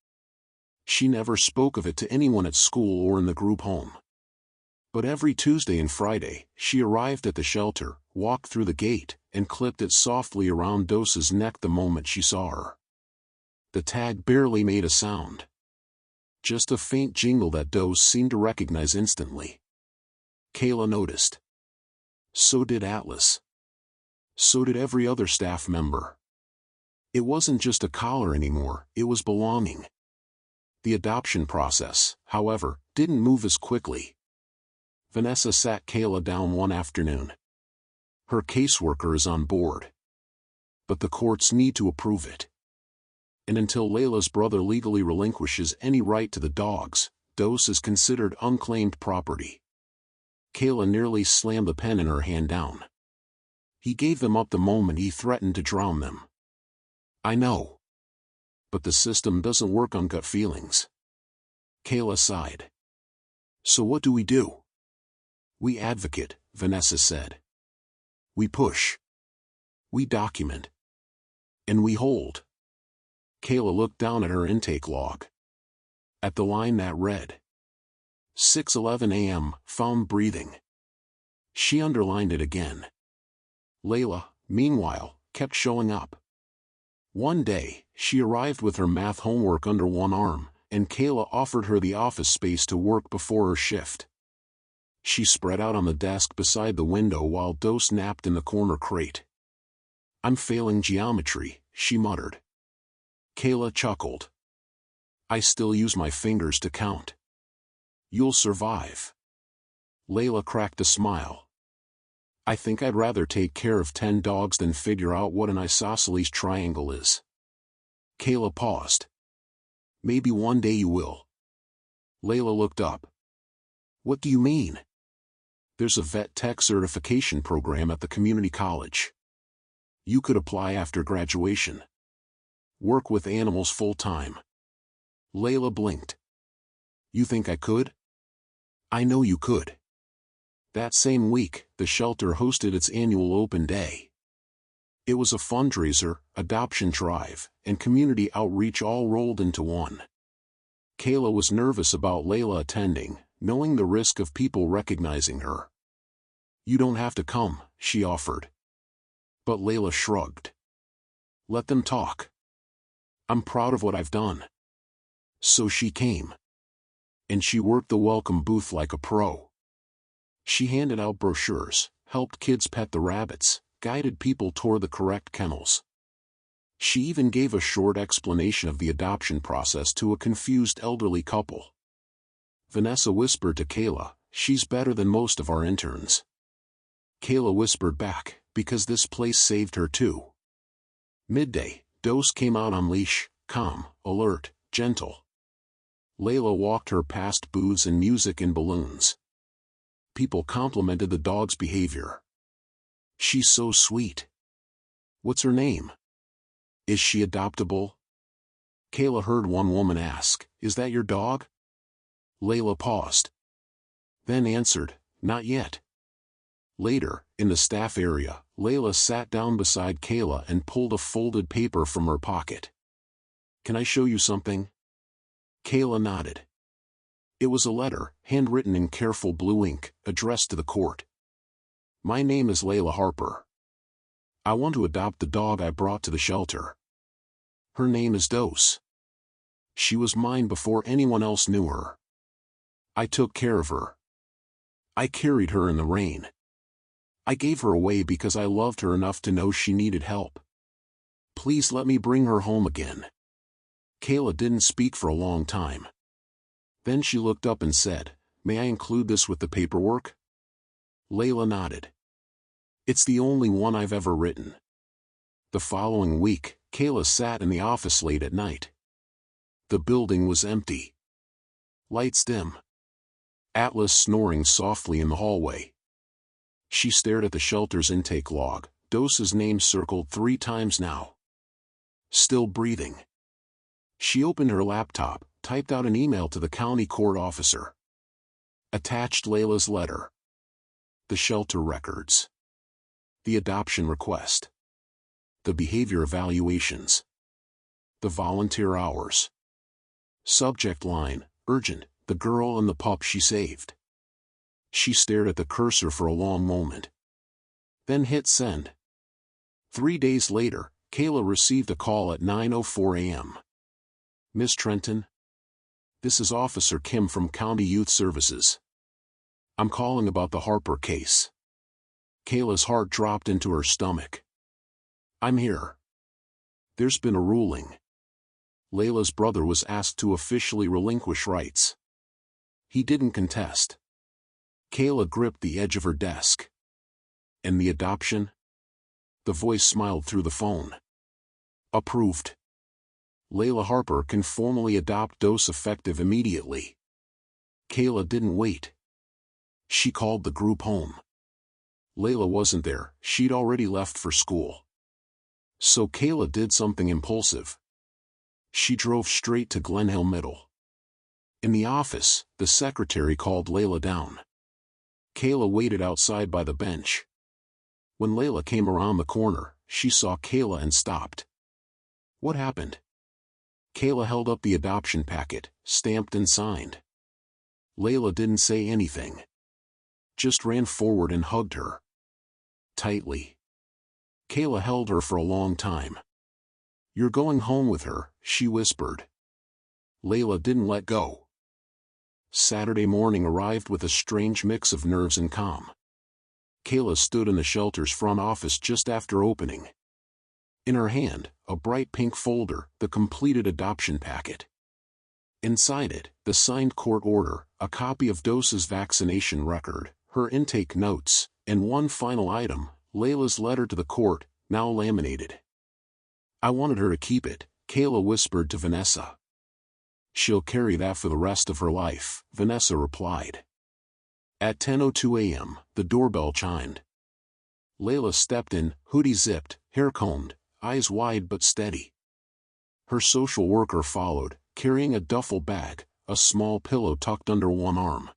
She never spoke of it to anyone at school or in the group home. But every Tuesday and Friday, she arrived at the shelter, walked through the gate, and clipped it softly around Dose's neck the moment she saw her. The tag barely made a sound. Just a faint jingle that Dose seemed to recognize instantly. Kaela noticed. So did Atlas. So did every other staff member. It wasn't just a collar anymore, it was belonging. The adoption process, however, didn't move as quickly. Vanessa sat Kaela down one afternoon. Her caseworker is on board. But the courts need to approve it. And until Layla's brother legally relinquishes any right to the dogs, Dose is considered unclaimed property. Kaela nearly slammed the pen in her hand down. He gave them up the moment he threatened to drown them. I know. But the system doesn't work on gut feelings. Kaela sighed. So what do we do? We advocate, Vanessa said. We push. We document. And we hold. Kaela looked down at her intake log. At the line that read, 6:11 a.m., found breathing. She underlined it again. Layla, meanwhile, kept showing up. One day, she arrived with her math homework under one arm, and Kaela offered her the office space to work before her shift. She spread out on the desk beside the window while Dos napped in the corner crate. "I'm failing geometry," she muttered. Kaela chuckled. "I still use my fingers to count." "You'll survive." Layla cracked a smile. "I think I'd rather take care of 10 dogs than figure out what an isosceles triangle is." Kaela paused. "Maybe one day you will." Layla looked up. "What do you mean?" "There's a vet tech certification program at the community college. You could apply after graduation. Work with animals full-time." Layla blinked. "You think I could?" "I know you could." That same week, the shelter hosted its annual open day. It was a fundraiser, adoption drive, and community outreach all rolled into one. Kaela was nervous about Layla attending, knowing the risk of people recognizing her. "You don't have to come," she offered. But Layla shrugged. "Let them talk. I'm proud of what I've done." So she came. And she worked the welcome booth like a pro. She handed out brochures, helped kids pet the rabbits, guided people toward the correct kennels. She even gave a short explanation of the adoption process to a confused elderly couple. Vanessa whispered to Kaela, "She's better than most of our interns." Kaela whispered back, "Because this place saved her too." Midday, Dos came out on leash, calm, alert, gentle. Layla walked her past booths and music and balloons. People complimented the dog's behavior. "She's so sweet." "What's her name?" "Is she adoptable?" Kaela heard one woman ask, "Is that your dog?" Layla paused. Then answered, "Not yet." Later, in the staff area, Layla sat down beside Kaela and pulled a folded paper from her pocket. "Can I show you something?" Kaela nodded. It was a letter, handwritten in careful blue ink, addressed to the court. "My name is Layla Harper. I want to adopt the dog I brought to the shelter. Her name is Dos. She was mine before anyone else knew her. I took care of her. I carried her in the rain. I gave her away because I loved her enough to know she needed help. Please let me bring her home again." Kaela didn't speak for a long time. Then she looked up and said, "May I include this with the paperwork?" Layla nodded. "It's the only one I've ever written." The following week, Kaela sat in the office late at night. The building was empty. Lights dim. Atlas snoring softly in the hallway. She stared at the shelter's intake log, Dos's name circled 3 times now. Still breathing. She opened her laptop, typed out an email to the county court officer. Attached Layla's letter. The shelter records. The adoption request. The behavior evaluations. The volunteer hours. Subject line, urgent, the girl and the pup she saved. She stared at the cursor for a long moment. Then hit send. 3 days later, Kaela received a call at 9:04 a.m. "Miss Trenton? This is Officer Kim from County Youth Services. I'm calling about the Harper case." Kayla's heart dropped into her stomach. "I'm here. There's been a ruling." Layla's brother was asked to officially relinquish rights. He didn't contest. Kaela gripped the edge of her desk. "And the adoption?" The voice smiled through the phone. "Approved. Layla Harper can formally adopt Dos effective immediately." Kaela didn't wait. She called the group home. Layla wasn't there, she'd already left for school. So Kaela did something impulsive. She drove straight to Glen Hill Middle. In the office, the secretary called Layla down. Kaela waited outside by the bench. When Layla came around the corner, she saw Kaela and stopped. "What happened?" Kaela held up the adoption packet, stamped and signed. Layla didn't say anything. Just ran forward and hugged her. Tightly. Kaela held her for a long time. "You're going home with her," she whispered. Layla didn't let go. Saturday morning arrived with a strange mix of nerves and calm. Kaela stood in the shelter's front office just after opening. In her hand, a bright pink folder, the completed adoption packet. Inside it, the signed court order, a copy of Dose's vaccination record, her intake notes, and one final item, Layla's letter to the court, now laminated. "I wanted her to keep it," Kaela whispered to Vanessa. "She'll carry that for the rest of her life," Vanessa replied. At 10:02 a.m., the doorbell chimed. Layla stepped in, hoodie zipped, hair combed, eyes wide but steady. Her social worker followed, carrying a duffel bag, a small pillow tucked under one arm.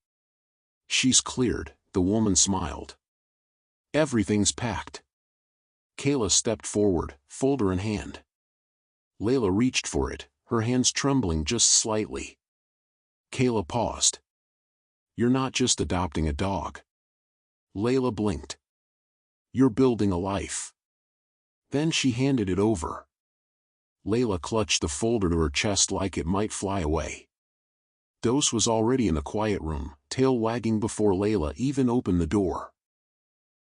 "She's cleared," the woman smiled. "Everything's packed." Kaela stepped forward, folder in hand. Layla reached for it, her hands trembling just slightly. Kaela paused. "You're not just adopting a dog." Layla blinked. "You're building a life." Then she handed it over. Layla clutched the folder to her chest like it might fly away. Dose was already in the quiet room, tail wagging before Layla even opened the door.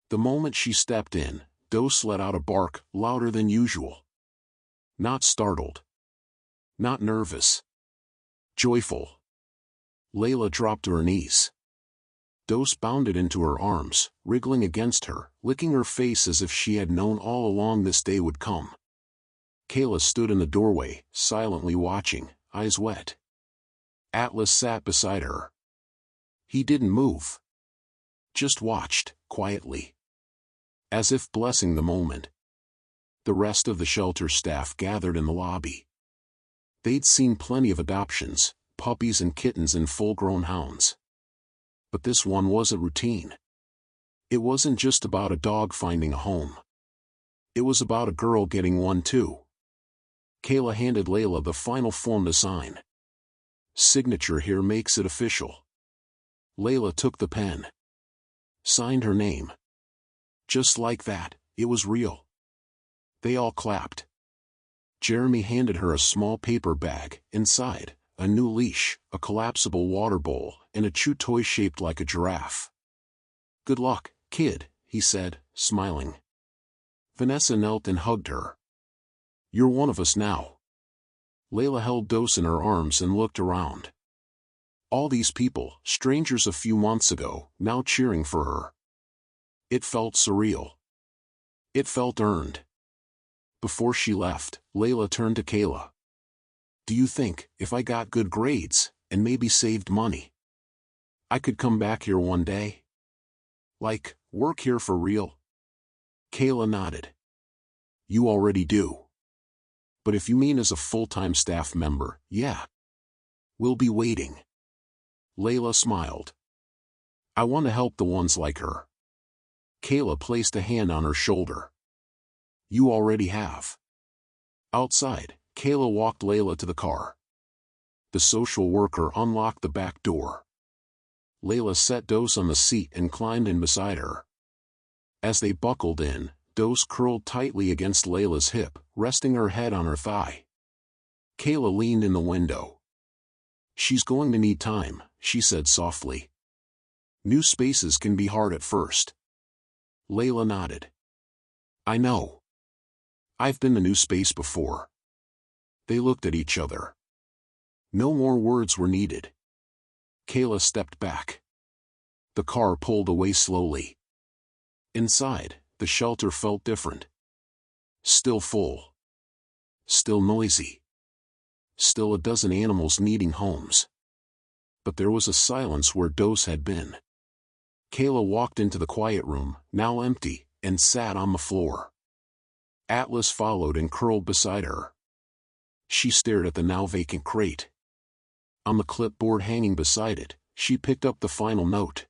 The moment she stepped in, Dose let out a bark, louder than usual. Not startled. Not nervous. Joyful. Layla dropped to her knees. Dose bounded into her arms, wriggling against her, licking her face as if she had known all along this day would come. Kaela stood in the doorway, silently watching, eyes wet. Atlas sat beside her. He didn't move. Just watched, quietly. As if blessing the moment. The rest of the shelter staff gathered in the lobby. They'd seen plenty of adoptions, puppies and kittens and full-grown hounds. But this one wasn't routine. It wasn't just about a dog finding a home. It was about a girl getting one too. Kaela handed Layla the final form to sign. "Signature here makes it official." Layla took the pen. Signed her name. Just like that, it was real. They all clapped. Jeremy handed her a small paper bag, inside, a new leash, a collapsible water bowl, and a chew toy shaped like a giraffe. "Good luck, kid," he said, smiling. Vanessa knelt and hugged her. "You're one of us now." Layla held Dose in her arms and looked around. All these people, strangers a few months ago, now cheering for her. It felt surreal. It felt earned. Before she left, Layla turned to Kaela. "Do you think, if I got good grades, and maybe saved money, I could come back here one day? Like, work here for real?" Kaela nodded. "You already do. But if you mean as a full-time staff member, yeah. We'll be waiting." Layla smiled. "I want to help the ones like her." Kaela placed a hand on her shoulder. "You already have." Outside, Kaela walked Layla to the car. The social worker unlocked the back door. Layla set Dose on the seat and climbed in beside her. As they buckled in, Dose curled tightly against Layla's hip, resting her head on her thigh. Kaela leaned in the window. "She's going to need time," she said softly. "New spaces can be hard at first." Layla nodded. "I know. I've been the new space before." They looked at each other. No more words were needed. Kaela stepped back. The car pulled away slowly. Inside, the shelter felt different. Still full. Still noisy. Still a dozen animals needing homes. But there was a silence where Dose had been. Kaela walked into the quiet room, now empty, and sat on the floor. Atlas followed and curled beside her. She stared at the now vacant crate. On the clipboard hanging beside it, she picked up the final note.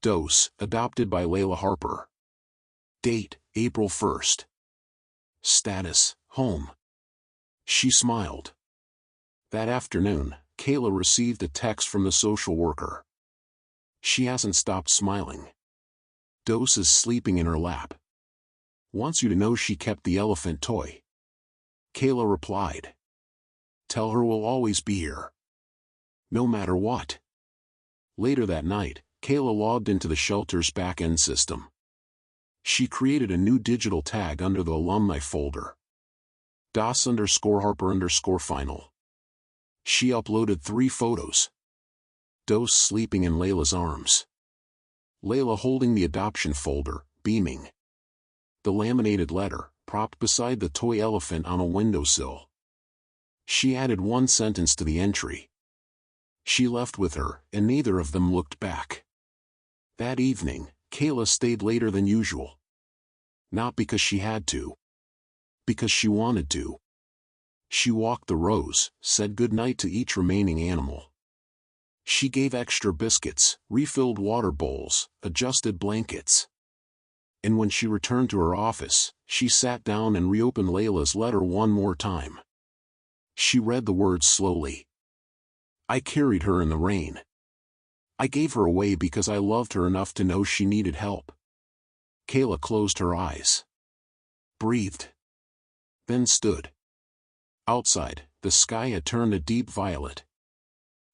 Dose, adopted by Layla Harper. Date, April 1st. Status, home. She smiled. That afternoon, Kaela received a text from the social worker. She hasn't stopped smiling. Dose is sleeping in her lap. Wants you to know she kept the elephant toy. Kaela replied. Tell her we'll always be here. No matter what. Later that night, Kaela logged into the shelter's back-end system. She created a new digital tag under the alumni folder. DOS_Harper_final. She uploaded 3 photos. Dos sleeping in Layla's arms. Layla holding the adoption folder, beaming. The laminated letter, propped beside the toy elephant on a windowsill. She added one sentence to the entry. She left with her, and neither of them looked back. That evening, Kaela stayed later than usual. Not because she had to. Because she wanted to. She walked the rows, said goodnight to each remaining animal. She gave extra biscuits, refilled water bowls, adjusted blankets. And when she returned to her office, she sat down and reopened Layla's letter one more time. She read the words slowly. I carried her in the rain. I gave her away because I loved her enough to know she needed help. Kaela closed her eyes. Breathed. Then stood. Outside, the sky had turned a deep violet.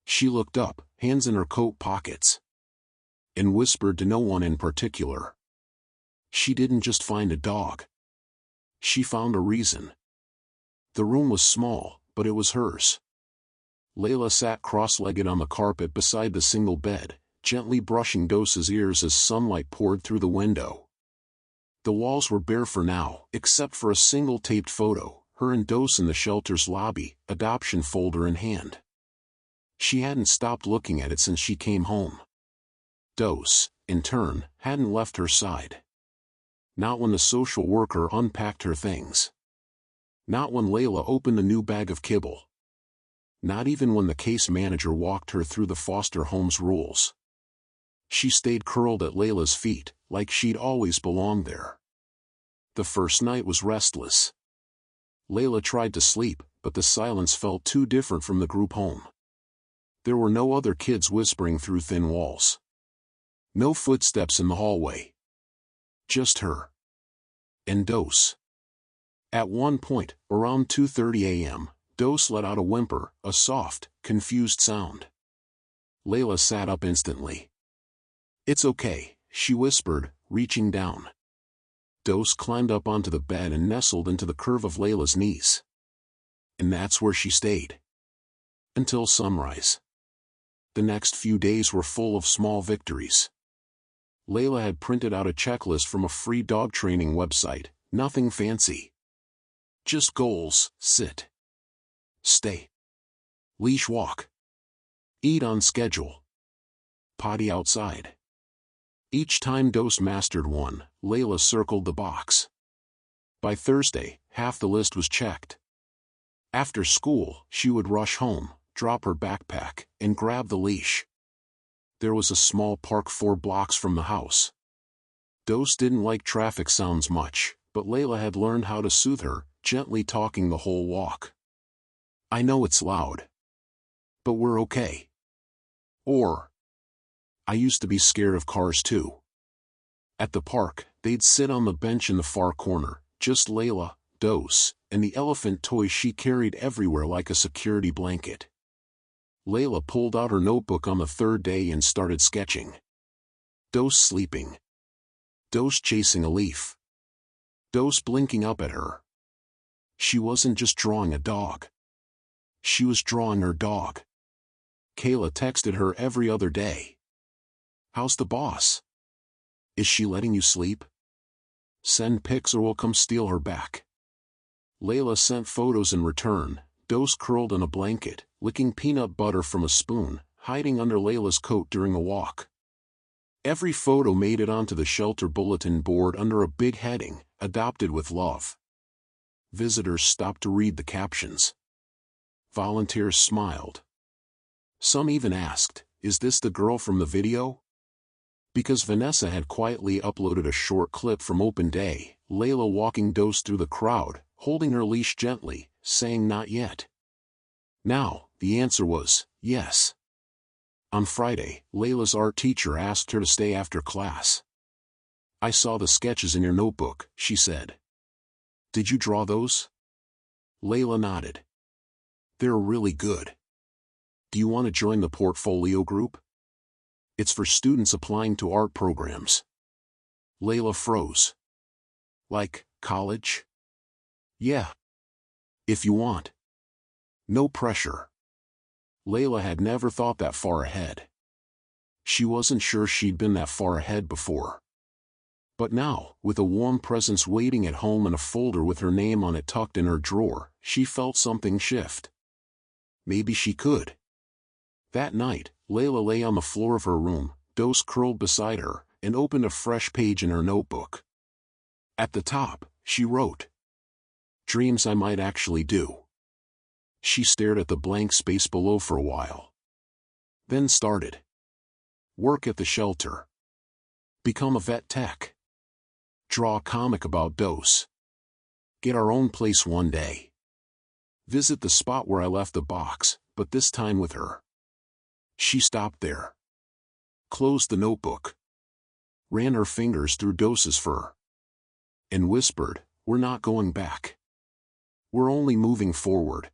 She looked up, hands in her coat pockets. And whispered to no one in particular. She didn't just find a dog. She found a reason. The room was small, but it was hers. Layla sat cross-legged on the carpet beside the single bed, gently brushing Dos's ears as sunlight poured through the window. The walls were bare for now, except for a single taped photo, her and Dos in the shelter's lobby, adoption folder in hand. She hadn't stopped looking at it since she came home. Dos, in turn, hadn't left her side. Not when the social worker unpacked her things. Not when Layla opened a new bag of kibble. Not even when the case manager walked her through the foster home's rules. She stayed curled at Layla's feet, like she'd always belonged there. The first night was restless. Layla tried to sleep, but the silence felt too different from the group home. There were no other kids whispering through thin walls. No footsteps in the hallway. Just her. And Dos. At one point, around 2:30 a.m., Dos let out a whimper, a soft, confused sound. Layla sat up instantly. It's okay, she whispered, reaching down. Dos climbed up onto the bed and nestled into the curve of Layla's knees. And that's where she stayed. Until sunrise. The next few days were full of small victories. Layla had printed out a checklist from a free dog training website, nothing fancy. Just goals: sit, stay, leash walk, eat on schedule, potty outside. Each time Dos mastered one, Layla circled the box. By Thursday, half the list was checked. After school, she would rush home, drop her backpack, and grab the leash. There was a small park 4 blocks from the house. Dos didn't like traffic sounds much, but Layla had learned how to soothe her, gently talking the whole walk. I know it's loud. But we're okay. Or, I used to be scared of cars too. At the park, they'd sit on the bench in the far corner, just Layla, Dos, and the elephant toy she carried everywhere like a security blanket. Layla pulled out her notebook on the 3rd day and started sketching. Dos sleeping. Dos chasing a leaf. Dos blinking up at her. She wasn't just drawing a dog. She was drawing her dog. Kaela texted her every other day. How's the boss? Is she letting you sleep? Send pics or we'll come steal her back. Layla sent photos in return, Dos curled in a blanket, licking peanut butter from a spoon, hiding under Layla's coat during a walk. Every photo made it onto the shelter bulletin board under a big heading, Adopted with Love. Visitors stopped to read the captions. Volunteers smiled. Some even asked, is this the girl from the video? Because Vanessa had quietly uploaded a short clip from Open Day, Layla walking Dos through the crowd, holding her leash gently, saying not yet. Now, the answer was, yes. On Friday, Layla's art teacher asked her to stay after class. I saw the sketches in your notebook, she said. Did you draw those? Layla nodded. They're really good. Do you want to join the portfolio group? It's for students applying to art programs. Layla froze. Like, college? Yeah. If you want. No pressure. Layla had never thought that far ahead. She wasn't sure she'd been that far ahead before. But now, with a warm presence waiting at home and a folder with her name on it tucked in her drawer, she felt something shift. Maybe she could. That night, Layla lay on the floor of her room, Dose curled beside her, and opened a fresh page in her notebook. At the top, she wrote, "Dreams I might actually do." She stared at the blank space below for a while. Then started. Work at the shelter. Become a vet tech. Draw a comic about Dose. Get our own place one day. Visit the spot where I left the box, but this time with her. She stopped there. Closed the notebook. Ran her fingers through Dose's fur. And whispered, "We're not going back. We're only moving forward."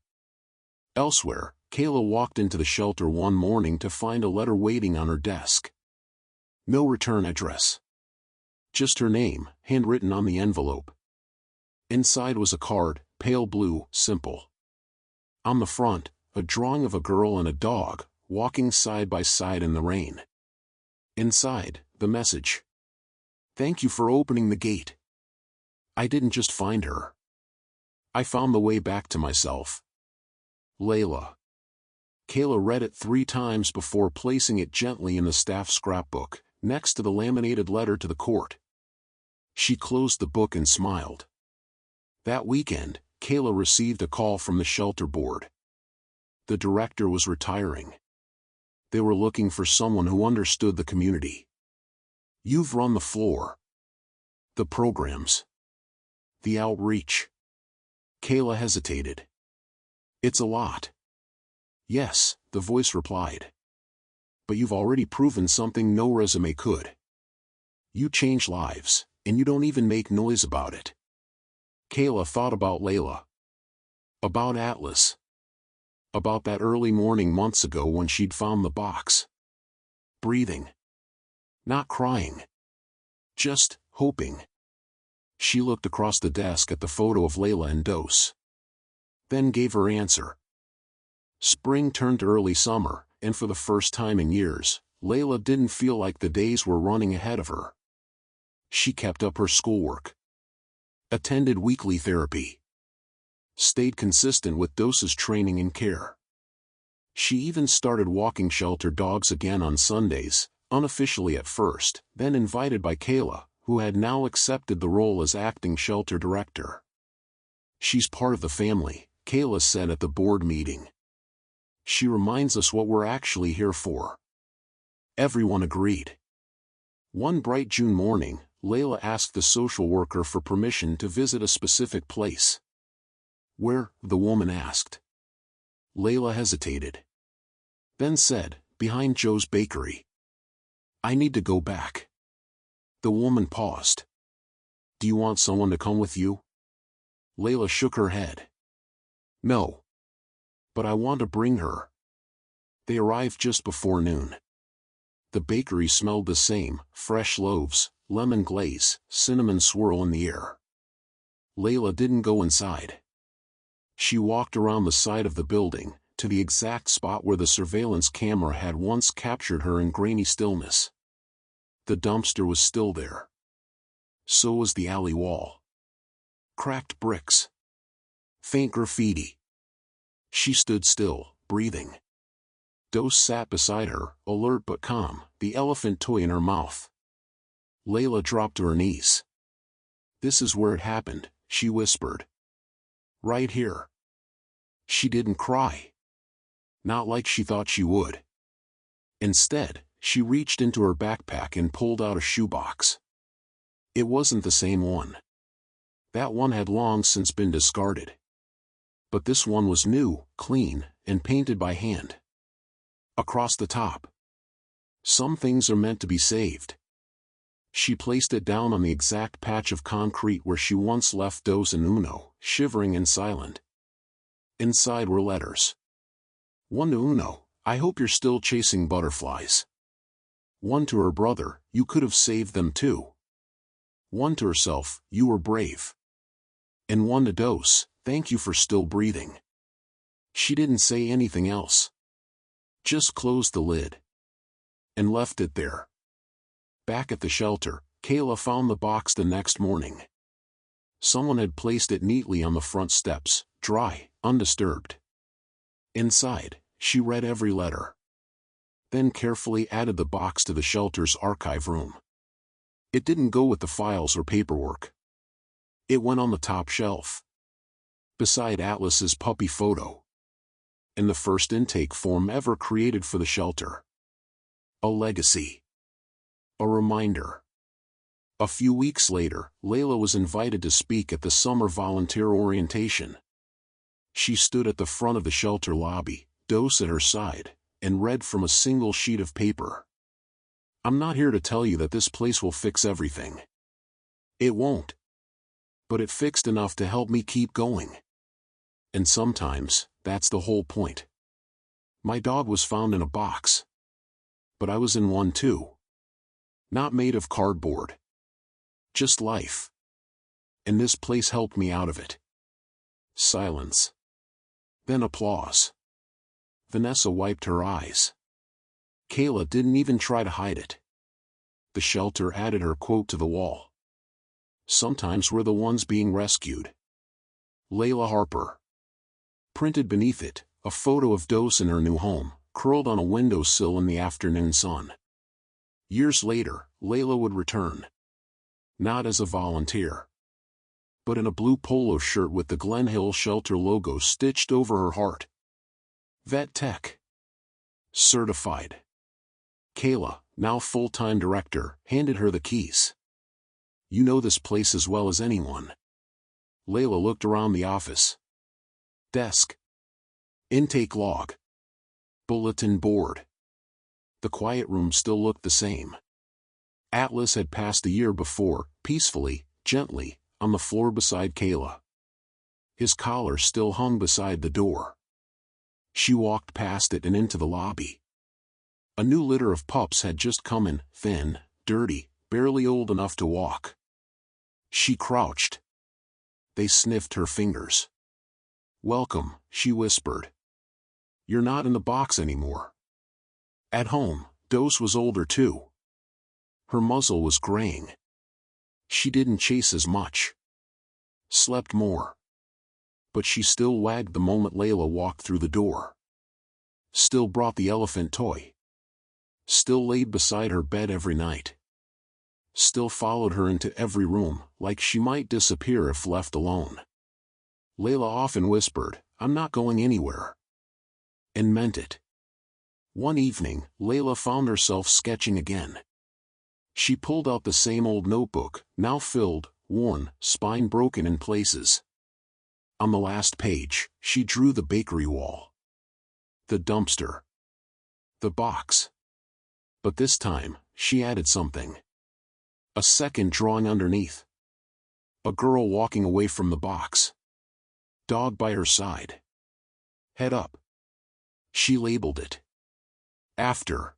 Elsewhere, Kaela walked into the shelter one morning to find a letter waiting on her desk. No return address. Just her name, handwritten on the envelope. Inside was a card, pale blue, simple. On the front, a drawing of a girl and a dog, walking side by side in the rain. Inside, the message. "Thank you for opening the gate. I didn't just find her. I found the way back to myself. Layla." Kaela read it 3 times before placing it gently in the staff scrapbook, next to the laminated letter to the court. She closed the book and smiled. That weekend, Kaela received a call from the shelter board. The director was retiring. They were looking for someone who understood the community. "You've run the floor. The programs. The outreach." Kaela hesitated. "It's a lot." "Yes," the voice replied. "But you've already proven something no resume could. You change lives, and you don't even make noise about it." Kaela thought about Layla. About Atlas. About that early morning months ago when she'd found the box. Breathing. Not crying. Just hoping. She looked across the desk at the photo of Layla and Dose. Then gave her answer. Spring turned to early summer, and for the first time in years, Layla didn't feel like the days were running ahead of her. She kept up her schoolwork. Attended weekly therapy. Stayed consistent with Dose's training and care. She even started walking shelter dogs again on Sundays, unofficially at first, then invited by Kaela, who had now accepted the role as acting shelter director. "She's part of the family," Kaela said at the board meeting. "She reminds us what we're actually here for." Everyone agreed. One bright June morning, Layla asked the social worker for permission to visit a specific place. "Where?" the woman asked. Layla hesitated. Then said, "Behind Joe's bakery." "I need to go back." The woman paused. "Do you want someone to come with you?" Layla shook her head. "No. But I want to bring her." They arrived just before noon. The bakery smelled the same, fresh loaves, lemon glaze, cinnamon swirl in the air. Layla didn't go inside. She walked around the side of the building, to the exact spot where the surveillance camera had once captured her in grainy stillness. The dumpster was still there. So was the alley wall. Cracked bricks. Faint graffiti. She stood still, breathing. Dose sat beside her, alert but calm, the elephant toy in her mouth. Layla dropped to her knees. "This is where it happened," she whispered. "Right here." She didn't cry. Not like she thought she would. Instead, she reached into her backpack and pulled out a shoebox. It wasn't the same one. That one had long since been discarded. But this one was new, clean, and painted by hand. Across the top. "Some things are meant to be saved." She placed it down on the exact patch of concrete where she once left Dose and Uno, shivering and silent. Inside were letters. One to Uno, "I hope you're still chasing butterflies." One to her brother, "You could have saved them too." One to herself, "You were brave." And one to Dose, "Thank you for still breathing." She didn't say anything else. Just closed the lid. And left it there. Back at the shelter, Kaela found the box the next morning. Someone had placed it neatly on the front steps, dry, undisturbed. Inside, she read every letter. Then carefully added the box to the shelter's archive room. It didn't go with the files or paperwork. It went on the top shelf, beside Atlas's puppy photo, and the first intake form ever created for the shelter. A legacy. A reminder. A few weeks later, Layla was invited to speak at the summer volunteer orientation. She stood at the front of the shelter lobby, Dose at her side, and read from a single sheet of paper. "I'm not here to tell you that this place will fix everything. It won't. But it fixed enough to help me keep going. And sometimes, that's the whole point. My dog was found in a box. But I was in one too. Not made of cardboard. Just life. And this place helped me out of it." Silence. Then applause. Vanessa wiped her eyes. Kaela didn't even try to hide it. The shelter added her quote to the wall. "Sometimes we're the ones being rescued." Layla Harper. Printed beneath it, a photo of Dose in her new home, curled on a windowsill in the afternoon sun. Years later, Layla would return. Not as a volunteer, but in a blue polo shirt with the Glen Hill Shelter logo stitched over her heart. Vet Tech. Certified. Kaela, now full-time director, handed her the keys. "You know this place as well as anyone." Layla looked around the office. Desk. Intake log. Bulletin board. The quiet room still looked the same. Atlas had passed the year before, peacefully, gently, on the floor beside Kaela. His collar still hung beside the door. She walked past it and into the lobby. A new litter of pups had just come in, thin, dirty, barely old enough to walk. She crouched. They sniffed her fingers. "Welcome," she whispered. "You're not in the box anymore." At home, Dose was older too. Her muzzle was graying. She didn't chase as much. Slept more. But she still wagged the moment Layla walked through the door. Still brought the elephant toy. Still laid beside her bed every night. Still followed her into every room, like she might disappear if left alone. Layla often whispered, "I'm not going anywhere." And meant it. One evening, Layla found herself sketching again. She pulled out the same old notebook, now filled, worn, spine broken in places. On the last page, she drew the bakery wall. The dumpster. The box. But this time, she added something. A second drawing underneath. A girl walking away from the box. Dog by her side. Head up. She labeled it. After.